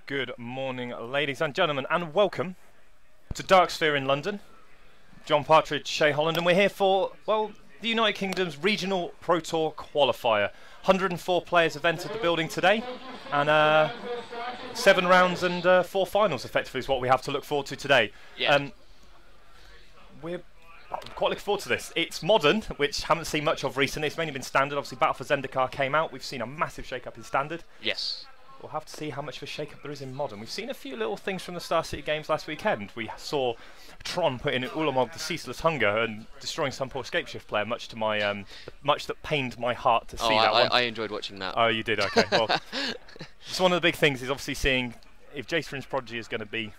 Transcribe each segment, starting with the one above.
Good morning, ladies and gentlemen, and welcome to Darksphere in London. John Partridge, Shay Holland, and we're here for, well, the United Kingdom's Regional Pro Tour Qualifier. 104 players have entered the building today, and 7 rounds and 4 finals, effectively, is what we have to look forward to today. Yeah. We're quite looking forward to this. It's modern, which haven't seen much of recently. It's mainly been standard. Obviously, Battle for Zendikar came out. We've seen a massive shake-up in standard. Yes. We'll have to see how much of a shake-up there is in modern. We've seen a few little things from the Star City games last weekend. We saw Tron put in Ulamog the Ceaseless Hunger and destroying some poor Scapeshift player, much to my much that pained my heart to see that one. I enjoyed watching that. Oh, you did? Okay. Well, so one of the big things is obviously seeing if Jace Fringe Prodigy is going to be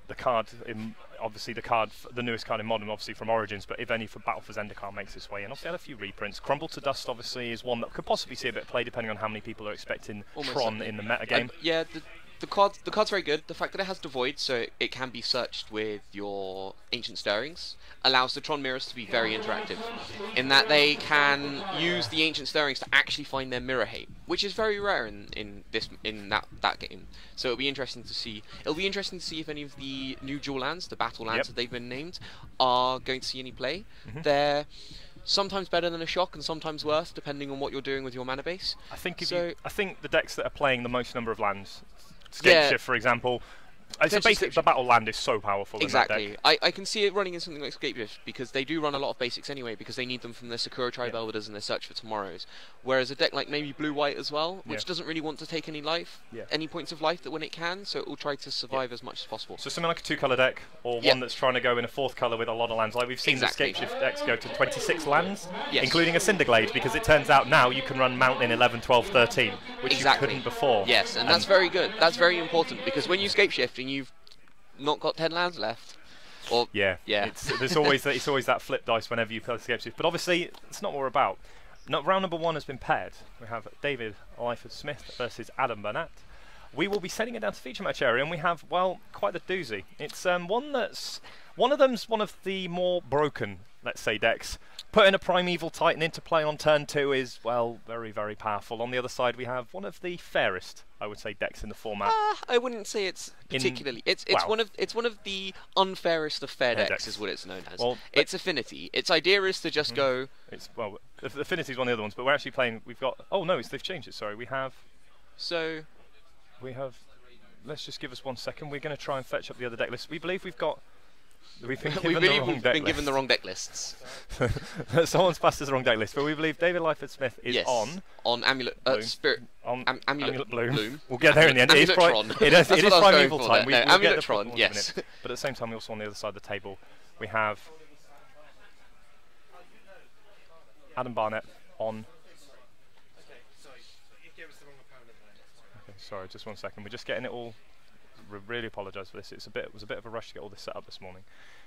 the card in, obviously the newest card in modern, obviously from Origins, but if any for Battle for Zendikar makes its way in. Obviously had a few reprints. Crumble to Dust obviously is one that could possibly see a bit of play depending on how many people are expecting Tron in the meta game. Yeah, the card's very good. The fact that it has Devoid, so it can be searched with your Ancient Stirrings, allows the Tron mirrors to be very interactive, in that they can use the Ancient Stirrings to actually find their mirror hate, which is very rare in that game. So it'll be interesting to see. It'll be interesting to see if any of the new dual lands, the battle lands that they've been named, are going to see any play. They're sometimes better than a shock and sometimes worse, depending on what you're doing with your mana base. I think the decks that are playing the most number of lands, Scapeshift, for example, the battle land is so powerful. Exactly. In that deck. I can see it running in something like Scapeshift because they do run a lot of basics anyway, because they need them from their Sakura Tri-Belveders and their Search for Tomorrows. Whereas a deck like maybe Blue-White as well, which doesn't really want to take any any points of life that when it can, so it will try to survive as much as possible. So something like a 2-colour deck, or one that's trying to go in a 4th colour with a lot of lands. Like we've seen the Scapeshift decks go to 26 lands, including a Cinderglade, because it turns out now you can run Mountain in 11, 12, 13, which you couldn't before. Yes, and that's very good. That's very important, because when you Scapeshift and you've not got 10 lands left. Or it's always that flip dice whenever you play Scapeshift. But obviously, it's not what we're about. Round number 1 has been paired. We have David Lyford-Smith versus Adam Burnett. We will be sending it down to feature match area, and we have, well, quite the doozy. It's one of them's one of the more broken, let's say, decks. Putting a Primeval Titan into play on turn 2 is, well, very, very powerful. On the other side, we have one of the fairest, I would say, decks in the format. I wouldn't say it's particularly. It's one of the unfairest of fair decks, is what it's known as. Well, it's Affinity. Its idea is to just go. Affinity is one of the other ones, but we're actually playing. We've got. Oh no, they've changed it. Sorry, we have. So. We have. Let's just give us 1 second. We're going to try and fetch up the other deck list. We believe we've got. We've been given given the wrong deck lists. Someone's passed us the wrong deck list, but we believe David Lyford-Smith is on Amulet Spirit Amulet Bloom. We'll get there in the end. It is Primeval time. Amulet Tron, yes. But at the same time, we also on the other side of the table we have Adam Barnett on. Okay, sorry, just 1 second. We're just getting it all. Really apologise for this. It was a bit of a rush to get all this set up this morning,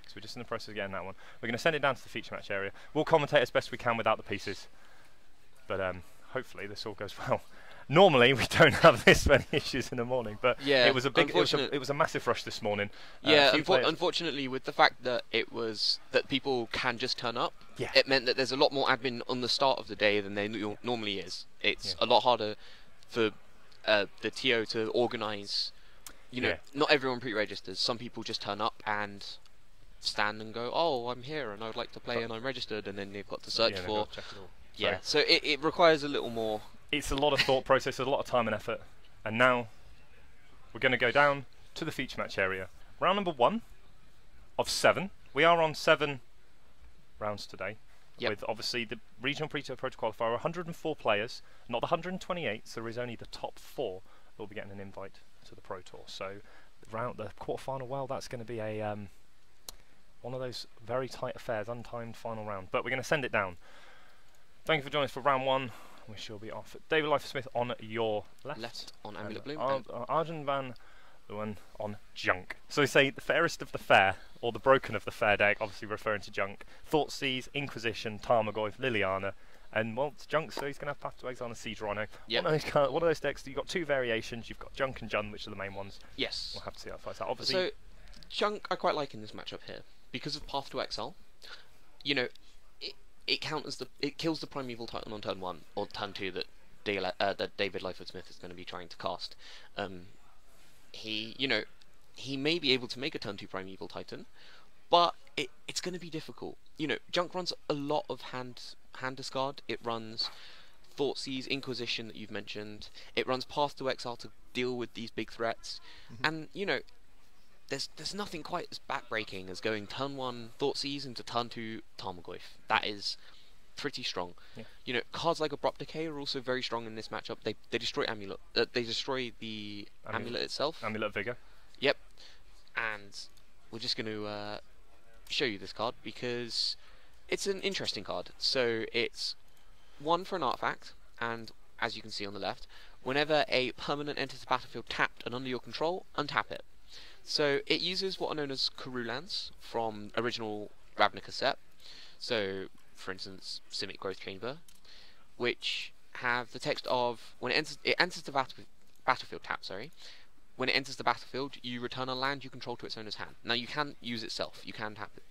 so we're just in the process of getting that one. We're going to send it down to the feature match area. We'll commentate as best we can without the pieces, but hopefully this all goes well. Normally we don't have this many issues in the morning, but it was a massive rush this morning. Unfortunately, with the fact that that people can just turn up, it meant that there's a lot more admin on the start of the day than there normally is. It's a lot harder for the TO to organise. You know, not everyone pre-registers. Some people just turn up and stand and go, "Oh, I'm here and I would like to play and I'm registered," and then they've got to search for. So it requires a little more. It's a lot of thought process, a lot of time and effort, and now we're going to go down to the feature match area. Round number 1 of 7. We are on 7 rounds today. With obviously the regional pre-tour protocol qualifier, 104 players, not the 128. So there is only the top 4 that will be getting an invite to the Pro Tour. So the quarterfinal, well, that's going to be a one of those very tight affairs, untimed final round. But we're going to send it down. Thank you for joining us for round 1. We shall be off. David Lyford-Smith on your left on Amulet Bloom. Arjan van Leeuwen on Junk. So we say the fairest of the fair, or the broken of the fair deck, obviously referring to Junk. Thoughtseize, Inquisition, Tarmogoyf, Liliana. And well, it's Junk, so he's going to have Path to Exile and Siege Rhino. One of those decks, you've got 2 variations. You've got Junk and Jun, which are the main ones. Yes. We'll have to see how it fights out. Obviously, so, Junk I quite like in this matchup here. Because of Path to Exile, you know, it kills the Primeval Titan on turn 1, or turn 2 that David Lyford-Smith is going to be trying to cast. he may be able to make a turn 2 Primeval Titan, but it's going to be difficult. Junk runs a lot of hand discard. It runs Thoughtseize, Inquisition that you've mentioned. It runs Path to Exile to deal with these big threats, and there's nothing quite as backbreaking as going turn 1 Thoughtseize into turn 2 Tarmogoyf. That is pretty strong. Yeah. Cards like Abrupt Decay are also very strong in this matchup. They destroy Amulet. They destroy the Amulet itself. Amulet of Vigor. Yep. And we're just going to show you this card because it's an interesting card. So it's 1 for an artifact, and as you can see on the left, whenever a permanent enters the battlefield tapped and under your control, untap it. So it uses what are known as Karoo lands from original Ravnica set. So, for instance, Simic Growth Chamber, which have the text of when it enters the battlefield tap. Sorry, when it enters the battlefield, you return a land you control to its owner's hand. Now you can use itself. You can tap it,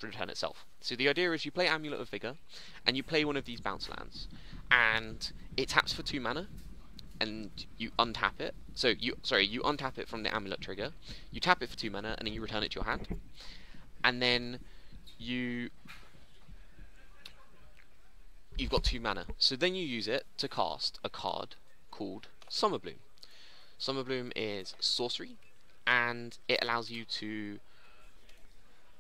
return itself. So the idea is you play Amulet of Vigor, and you play one of these bounce lands, and it taps for 2 mana. And you untap it. So you untap it from the Amulet trigger. You tap it for 2 mana, and then you return it to your hand. And then you've got 2 mana. So then you use it to cast a card called Summerbloom. Summerbloom is sorcery, and it allows you to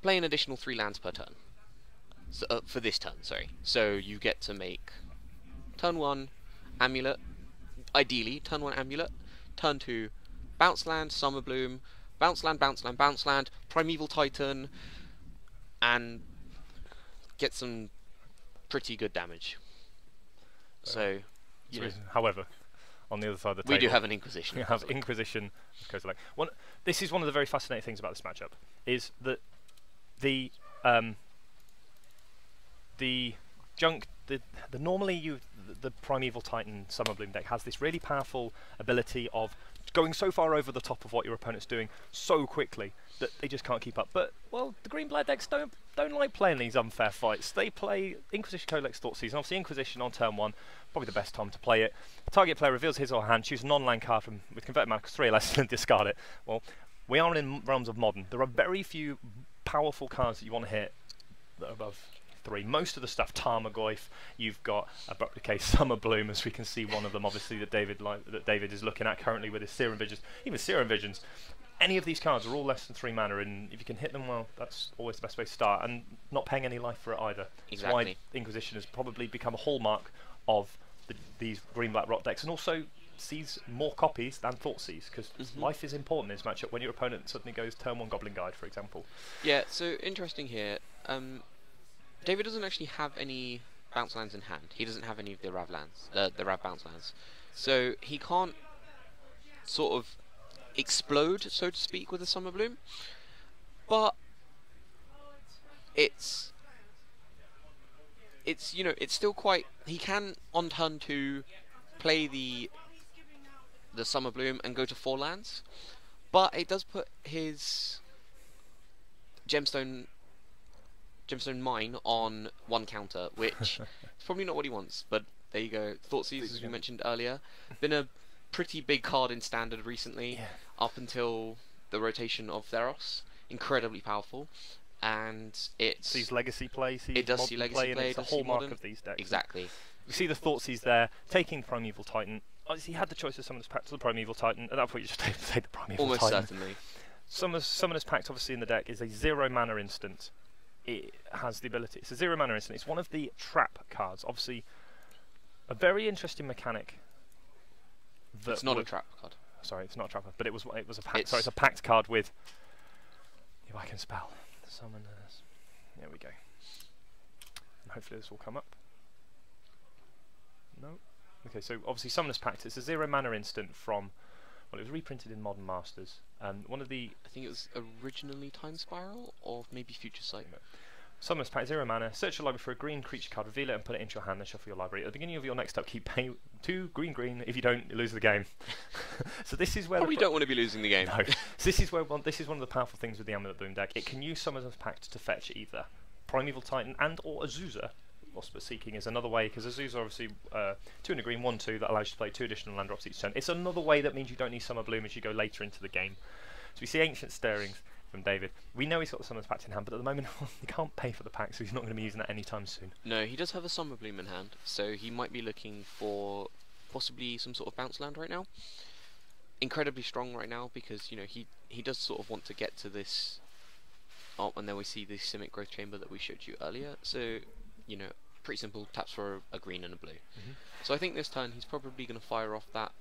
play an additional 3 lands per turn. So, for this turn, sorry. So you get to make turn 1 Amulet. Ideally, turn 1 Amulet, turn 2 Bounce Land, Summerbloom, Bounce Land, Bounce Land, Bounce Land, Primeval Titan, and get some pretty good damage. So, however, on the other side of the table, we do have an Inquisition. We have Inquisition. This is one of the very fascinating things about this matchup, is that the junk. The Primeval Titan Summerbloom deck has this really powerful ability of going so far over the top of what your opponent's doing so quickly that they just can't keep up. But, well, the green black decks don't like playing these unfair fights. They play Inquisition Codex Thoughtseize, and obviously Inquisition on turn 1, probably the best time to play it. Target player reveals his or her hand, choose a non-land card with converted mana 3 or less and discard it. Well, we are in realms of Modern. There are very few powerful cards that you want to hit that are above 3. Most of the stuff, Tarmogoyf, you've got Abrupt Decay, Summerbloom, as we can see one of them obviously that David is looking at currently with his Serum Visions. Even Serum Visions, any of these cards are all less than 3 mana, and if you can hit them well, that's always the best way to start, and not paying any life for it either. Exactly. That's why Inquisition has probably become a hallmark of these green-black rot decks, and also sees more copies than Thoughtseize, because life is important in this matchup when your opponent suddenly goes turn 1 Goblin Guide, for example. Yeah, so interesting here. David doesn't actually have any bounce lands in hand. He doesn't have any of the Rav lands, the Rav bounce lands. So he can't sort of explode, so to speak, with a Summerbloom. But it's still quite. He can on turn 2 play the Summerbloom and go to 4 lands, but it does put his Gemstone Mine on 1 counter, which is probably not what he wants, but there you go. Thoughtseize, as we mentioned earlier, been a pretty big card in Standard recently, up until the rotation of Theros. Incredibly powerful, and it sees legacy play. It does see legacy play. It's a hallmark of these decks. Exactly. We see the Thoughtseize there, taking Primeval Titan. Obviously, he had the choice of Summoner's Pact to the Primeval Titan. At that point, you just take the Primeval Titan. Almost certainly. Summoner's Pact, obviously, in the deck is a 0 mana instant. It has the ability. It's a 0 mana instant. It's one of the trap cards. Obviously, a very interesting mechanic. It's not a trap card. Sorry, it's not a trap card, but it was a pact. Sorry, it's a pact card with. If I can spell. Summoners. There we go. And hopefully this will come up. No. Okay, so obviously Summoner's Pact. It's a 0 mana instant from. Well, it was reprinted in Modern Masters. One of the. I think it was originally Time Spiral or maybe Future Sight. No. Summoner's Pact, 0 mana. Search your library for a green creature card, reveal it and put it into your hand, then shuffle your library. At the beginning of your next upkeep, pay 2 green. If you don't, you lose the game. So this is where probably don't want to be losing the game. No. So this is one of the powerful things with the Amulet Boom deck. It can use Summoner's Pact to fetch either Primeval Titan and or Azusa, Whisper Seeking is another way, because Azusa obviously 2 in a green, 1/2 that allows you to play 2 additional land drops each turn. It's another way that means you don't need Summer Bloom as you go later into the game. So we see Ancient Stirrings from David. We know he's got the Summoners Pact in hand, but at the moment he can't pay for the pack, so he's not going to be using that anytime soon. No, he does have a Summer Bloom in hand, so he might be looking for possibly some sort of bounce land right now. Incredibly strong right now, because, you know, he does sort of want to get to this. Oh, and then we see the Simic Growth Chamber that we showed you earlier. So, you know, pretty simple. Taps for a green and a blue. So I think this turn he's probably going to fire off that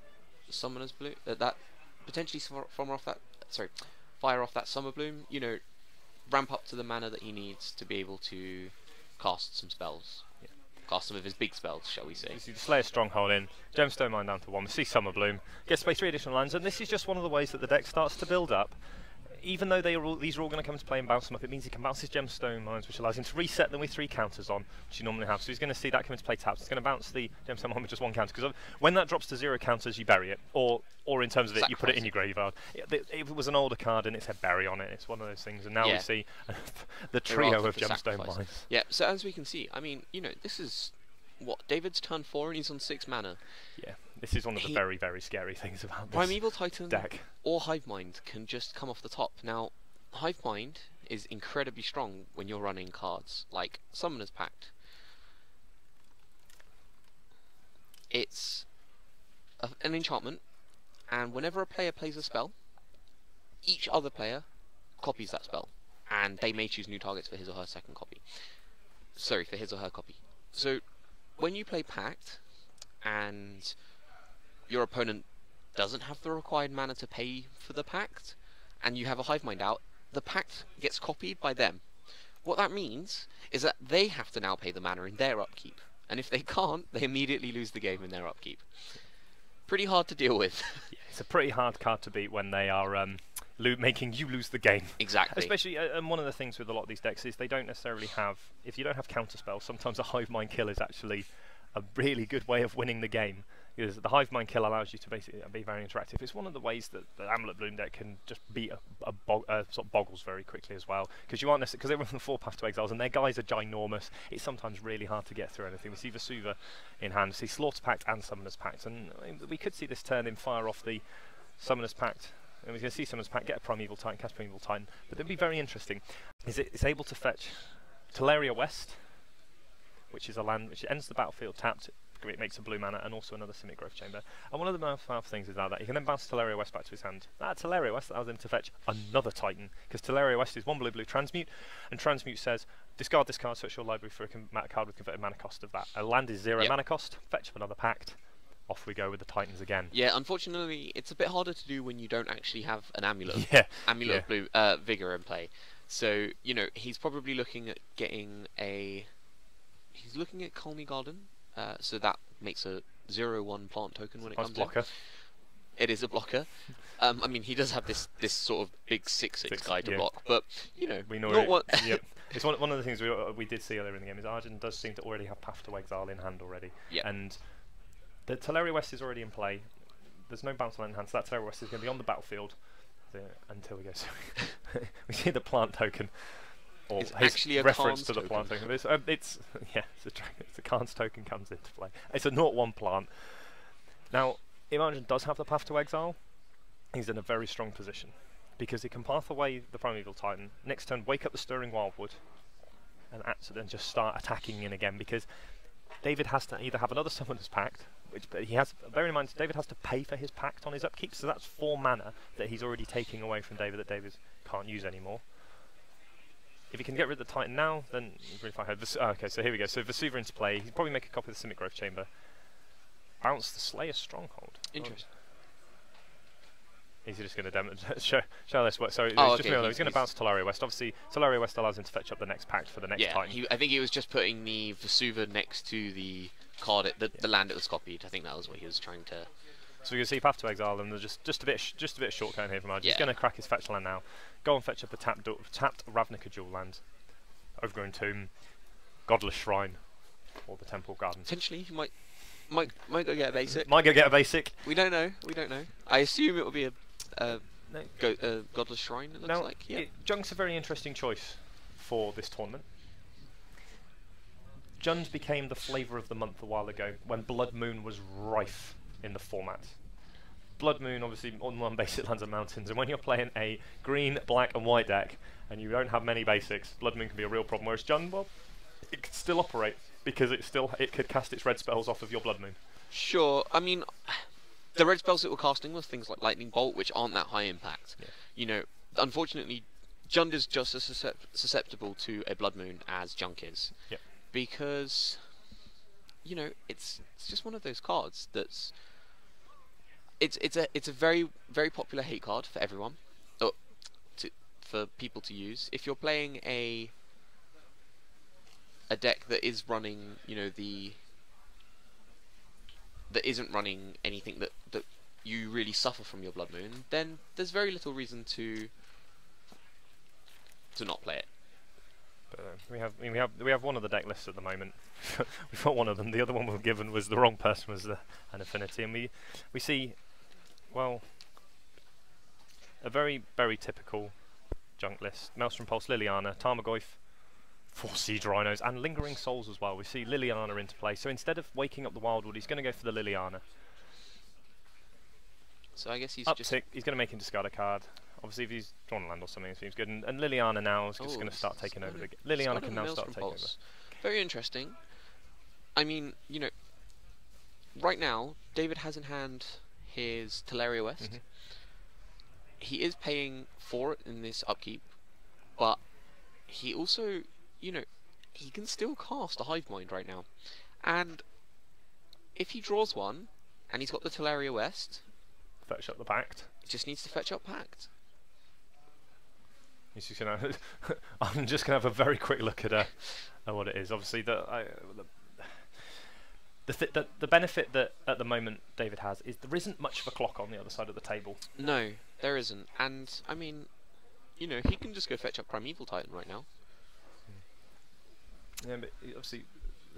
Summoner's Blue. That potentially fire off that Summer Bloom. You know, ramp up to the mana that he needs to be able to cast some spells. Cast some of his big spells, shall we say. We see the Slayer Stronghold in, Gemstone Mine down to 1, we see Summer Bloom, gets to play 3 additional lands, and this is just one of the ways that the deck starts to build up. Even though these are all going to come into play and bounce them up, it means he can bounce his Gemstone Mines, which allows him to reset them with 3 counters on, which you normally have. So he's going to see that come into play taps. He's going to bounce the Gemstone Mine with just 1 counter, because when that drops to 0 counters, you bury it, or in terms of it, you put it in your graveyard. It was an older card and it said bury on it. It's one of those things, and now we see the trio of Gemstone Mines. Yeah. So as we can see, I mean, you know, this is what David's turn 4 and he's on 6 mana. Yeah. This is one of the very, very scary things about this Primeval Titan deck. Or Hivemind can just come off the top. Now, Hivemind is incredibly strong when you're running cards like Summoner's Pact. It's an enchantment, and whenever a player plays a spell, each other player copies that spell, and they may choose new targets for his or her second copy. Sorry, for his or her copy. So, when you play Pact, and your opponent doesn't have the required mana to pay for the Pact, and you have a Hivemind out, the Pact gets copied by them. What that means is that they have to now pay the mana in their upkeep, and if they can't, they immediately lose the game in their upkeep. Pretty hard to deal with. Yeah, it's a pretty hard card to beat when they are making you lose the game. Exactly. Especially, and one of the things with a lot of these decks is they don't necessarily have, if you don't have counter spells, sometimes a Hivemind kill is actually a really good way of winning the game. Because the Hivemind kill allows you to basically be very interactive. It's one of the ways that the Amulet Bloom deck can just beat sort of boggles very quickly as well. Because you aren't necessarily, because they run from 4 Path to Exiles and their guys are ginormous. It's sometimes really hard to get through anything. We see Vesuva in hand, we see Slaughter Pact and Summoner's Pact, and we could see this turn in fire off the Summoner's Pact. And we're going to see Summoner's Pact get a Primeval Titan, cast Primeval Titan. But it'd be very interesting. It's able to fetch Teleria West, which is a land which ends the battlefield tapped. It makes a blue mana and also another Simic Growth Chamber. And one of the most powerful things is now that he can then bounce Teleria West back to his hand. That Teleria West allows him to fetch another Titan, because Teleria West is 1 blue transmute, and transmute says discard this card, search your library for a card with converted mana cost of that. A land is 0 mana cost, fetch up another Pact. Off we go with the Titans again. Yeah, unfortunately, it's a bit harder to do when you don't actually have an Amulet. Amulet of Blue Vigor in play. So, you know, he's probably looking at getting a. He's looking at Colony Garden. So that makes a 0/1 plant token when it comes blocker. in. It is a blocker. I mean, he does have this sort of big 6/6 guy to block, but you know, we know not what. Yep. It's one of the things we did see earlier in the game is Arjan does seem to already have Path to Exile in hand already. Yep. And the Teleria West is already in play. There's no bounce land in hand, so that Teleria West is going to be on the battlefield until we go. So we see the plant token. Or it's his actually a reference Karn's to the token. plant token. It's a Karn's token comes into play. It's a 0/1 plant. Now, if Arjan does have the Path to Exile, he's in a very strong position because he can path away the Primeval Titan. Next turn, wake up the Stirring Wildwood, and just start attacking in again. Because David has to either have another Summoner's Pact, but he has. Bear in mind, David has to pay for his Pact on his upkeep, so that's 4 mana that he's already taking away from David that David can't use anymore. If he can get rid of the Titan now, then really fine. Okay, so here we go. So Vesuva into play. He'd probably make a copy of the Simic Growth Chamber. Bounce the Slayer Stronghold. Interesting. He's just going to show this work. So he's going to bounce Teleria West. Obviously, Teleria West allows him to fetch up the next Pact for the next Titan. I think he was just putting the Vesuva next to the card, the land it was copied. I think that was what he was trying to. So we can see Path to Exile, and there's just a bit of shortcut here from Arjan. He's going to crack his fetch land now. Go and fetch up a tapped Ravnica dual land, Overgrown Tomb, Godless Shrine, or the Temple Garden. Potentially, he might go get a basic. Might go get a basic. We don't know. I assume it will be a Godless Shrine. It looks like. Yeah. Junk's a very interesting choice for this tournament. Jund became the flavour of the month a while ago when Blood Moon was rife in the format. Blood Moon, obviously, on one basic lands and mountains, and when you're playing a green, black, and white deck, and you don't have many basics, Blood Moon can be a real problem. Whereas Jund, well, it could still operate because it could cast its red spells off of your Blood Moon. Sure. I mean, the red spells that we're casting were things like Lightning Bolt, which aren't that high impact. Yeah. You know, unfortunately, Jund is just as susceptible to a Blood Moon as Junk is. Yep. Because, you know, it's just one of those cards that's it's a very popular hate card for everyone, for people to use. If you're playing a deck that is running, you know, that isn't running anything that you really suffer from your Blood Moon, then there's very little reason to not play it. But we have one of the deck lists at the moment. We've got one of them. The other one we were given was the wrong person, was an affinity, and we see, well, a very typical junk list. Maelstrom Pulse, Liliana, Tarmogoyf, 4 Siege Rhinos, and Lingering Souls as well. We see Liliana into play. So instead of waking up the Wildwood, he's going to go for the Liliana. So I guess he's he's going to make him discard a card. Obviously, if he's drawn a land or something, it seems good. And Liliana now is just going to start taking over. Liliana can now start taking over. Very interesting. I mean, you know, right now, David has in hand his Teleria West. He is paying for it in this upkeep, but he also, you know, he can still cast a Hive Mind right now. And if he draws one, and he's got the Teleria West, fetch up the Pact. He just needs to fetch up Pact. He's just gonna I'm just gonna have a very quick look at what it is. Obviously, the benefit that at the moment David has is there isn't much of a clock on the other side of the table. No, there isn't. And I mean, you know, he can just go fetch up Primeval Titan right now. Yeah, but obviously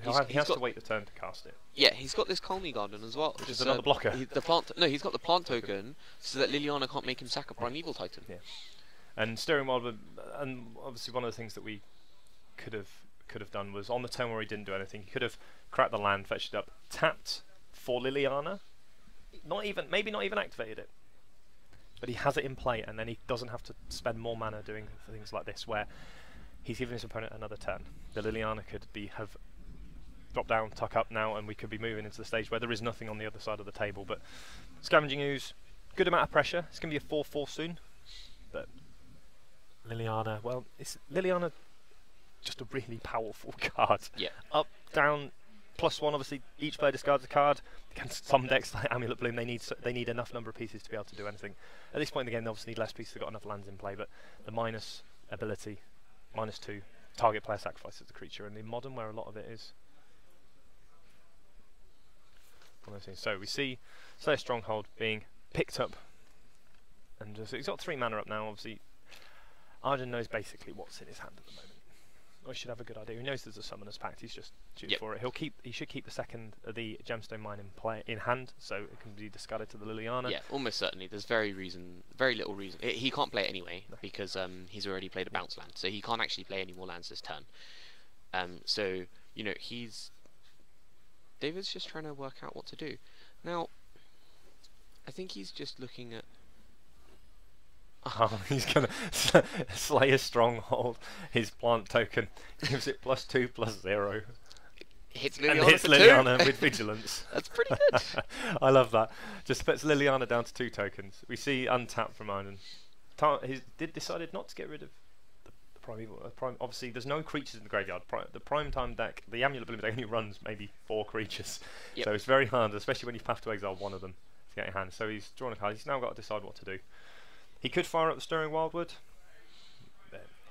he has to wait the turn to cast it. Yeah, he's got this Calmy Garden as well, which is another blocker. He's got the plant token so that Liliana can't make him sack a Primeval Titan. Yeah. And Steering Wild, and obviously one of the things that we could have done was on the turn where he didn't do anything, he could have cracked the land, fetched it up, tapped for Liliana, maybe not even activated it, but he has it in play, and then he doesn't have to spend more mana doing things like this, where he's giving his opponent another turn. The Liliana could have dropped down, tuck up now, and we could be moving into the stage where there is nothing on the other side of the table. But Scavenging Ooze, good amount of pressure. It's going to be a 4/4 soon, but Liliana, well, it's Liliana, just a really powerful card. Yeah. Up, down, +1. Obviously, each player discards a card. Against some decks like Amulet Bloom, they need enough number of pieces to be able to do anything. At this point in the game, they obviously need less pieces. They've got enough lands in play, but the minus ability, -2, target player sacrifices the creature, and in Modern, where a lot of it is. So we see Slayer Stronghold being picked up, and so he's got 3 mana up now. Obviously, Arjan knows basically what's in his hand at the moment. Or he should have a good idea. He knows there's a Summoner's Pact. He's just due for it. He should keep the Gemstone Mine in hand, so it can be discarded to the Liliana. Yeah, almost certainly. There's very little reason. He can't play it anyway because he's already played a bounce land, so he can't actually play any more lands this turn. So you know, David's just trying to work out what to do. Now, I think he's just looking at. Oh, he's gonna slay a stronghold. His plant token gives it +2/+0. Hits Liliana, and hits Liliana with vigilance. That's pretty good. I love that. Just puts Liliana down to 2 tokens. We see untapped from Arjan. He decided not to get rid of the Primeval. Obviously, there's no creatures in the graveyard. The Prime Time deck, the Amulet Bloom deck only runs maybe 4 creatures. Yep. So it's very hard, especially when you have to exile one of them to get your hand. So he's drawn a card. He's now got to decide what to do. He could fire up the Stirring Wildwood.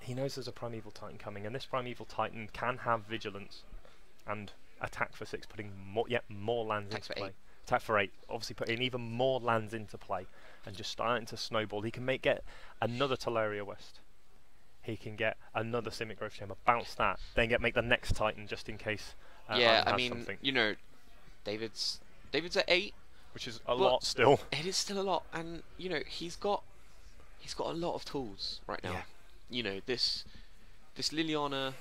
He knows there's a Primeval Titan coming, and this Primeval Titan can have vigilance and attack for 6, putting more lands into play. Attack for 8, obviously putting even more lands into play, and just starting to snowball. He can get another Teleria West. He can get another Simic Growth Chamber, bounce that, then make the next Titan just in case. Yeah, I mean, you know, David's at 8, which is a lot still. It is still a lot, and you know he's got a lot of tools right now. Yeah. You know, this Liliana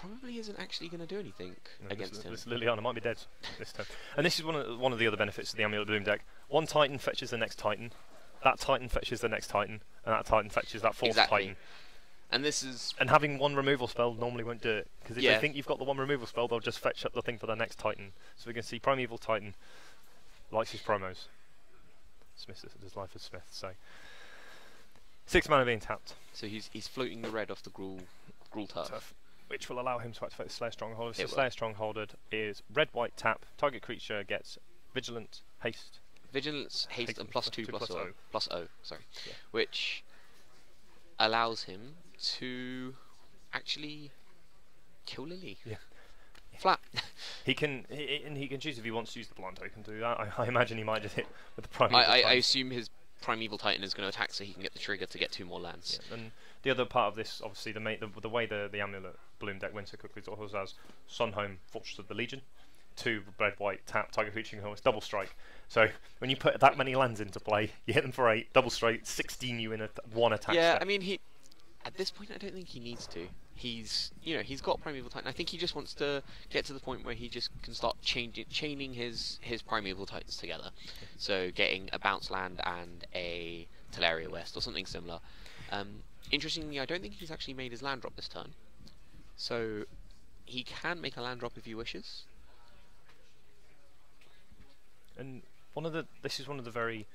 probably isn't actually going to do anything against him. This Liliana might be dead this turn. And this is one of the other benefits of the Amulet Bloom deck. One Titan fetches the next Titan, that Titan fetches the next Titan, and that Titan fetches that fourth Titan. And this is... And having one removal spell normally won't do it, because if they think you've got the one removal spell, they'll just fetch up the thing for the next Titan. So we can see Primeval Titan likes his promos. Smith does Lyford-Smith, so 6 mana being tapped. So he's floating the red off the Gruul turf. Which will allow him to activate the Slayer Stronghold. So Slayer Stronghold is red-white tap. Target creature gets Vigilance, Haste, and plus O, sorry. Yeah. Which allows him to actually kill Lily. Yeah. Flat. He can choose if he wants to use the blind token to do that. I imagine he might just hit with the Primeval Titan. I assume his Primeval Titan is going to attack so he can get the trigger to get 2 more lands. Yeah, and the other part of this, obviously, the way the Amulet Bloom deck wins so quickly is also has Sunhome, Fortress of the Legion, 2 red-white tap, Tiger Creature, double strike. So when you put that many lands into play, you hit them for 8, double strike, 16 you in one attack. Yeah, step. I mean, at this point, I don't think he needs to. He's got Primeval Titan. I think he just wants to get to the point where he just can start chaining his Primeval Titans together. So getting a bounce land and a Teleria West or something similar. Interestingly, I don't think he's actually made his land drop this turn. So he can make a land drop if he wishes. And this is one of the very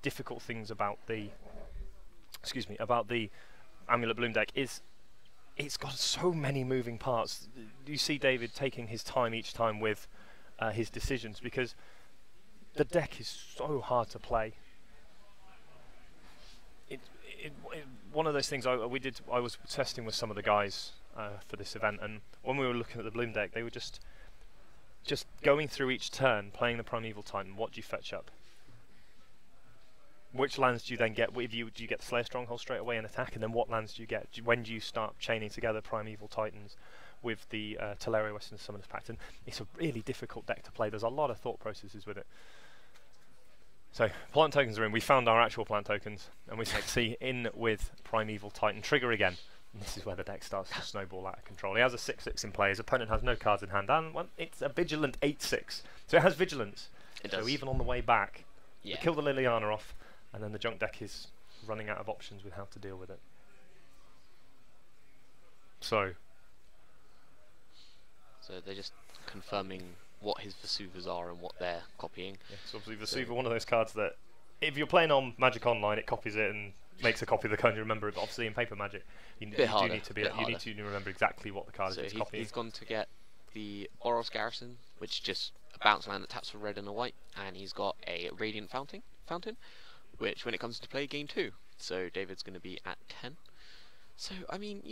difficult things about the Amulet Bloom deck is it's got so many moving parts. You see David taking his time each time with his decisions because the deck is so hard to play. One of those things I was testing with some of the guys for this event, and when we were looking at the Bloom deck, they were just going through each turn, playing the Primeval Titan. What do you fetch up? Which lands do you then get? Do you get the Slayer Stronghold straight away and attack? And then what lands do you get? When do you start chaining together Primeval Titans with the Teleria Western Summoners Pact? And it's a really difficult deck to play. There's a lot of thought processes with it. So plant tokens are in. We found our actual plant tokens, and we see in with Primeval Titan. Trigger again. And this is where the deck starts to snowball out of control. He has a 6/6 in play. His opponent has no cards in hand, and it's a vigilant 8/6. So it has vigilance. It does. So even on the way back, we kill the Liliana off, and then the junk deck is running out of options with how to deal with it. So they're just confirming what his Vesuvas are and what they're copying. Yeah, so obviously Vesuva, one of those cards that if you're playing on Magic Online, it copies it and makes a copy of the card. You remember it, but obviously in paper Magic, you need to remember exactly what the card is copying. He's gone to get the Boros Garrison, which is just a bounce land that taps for red and a white, and he's got a Radiant Fountain, which when it comes to play, gain 2. So David's going to be at 10. So I mean,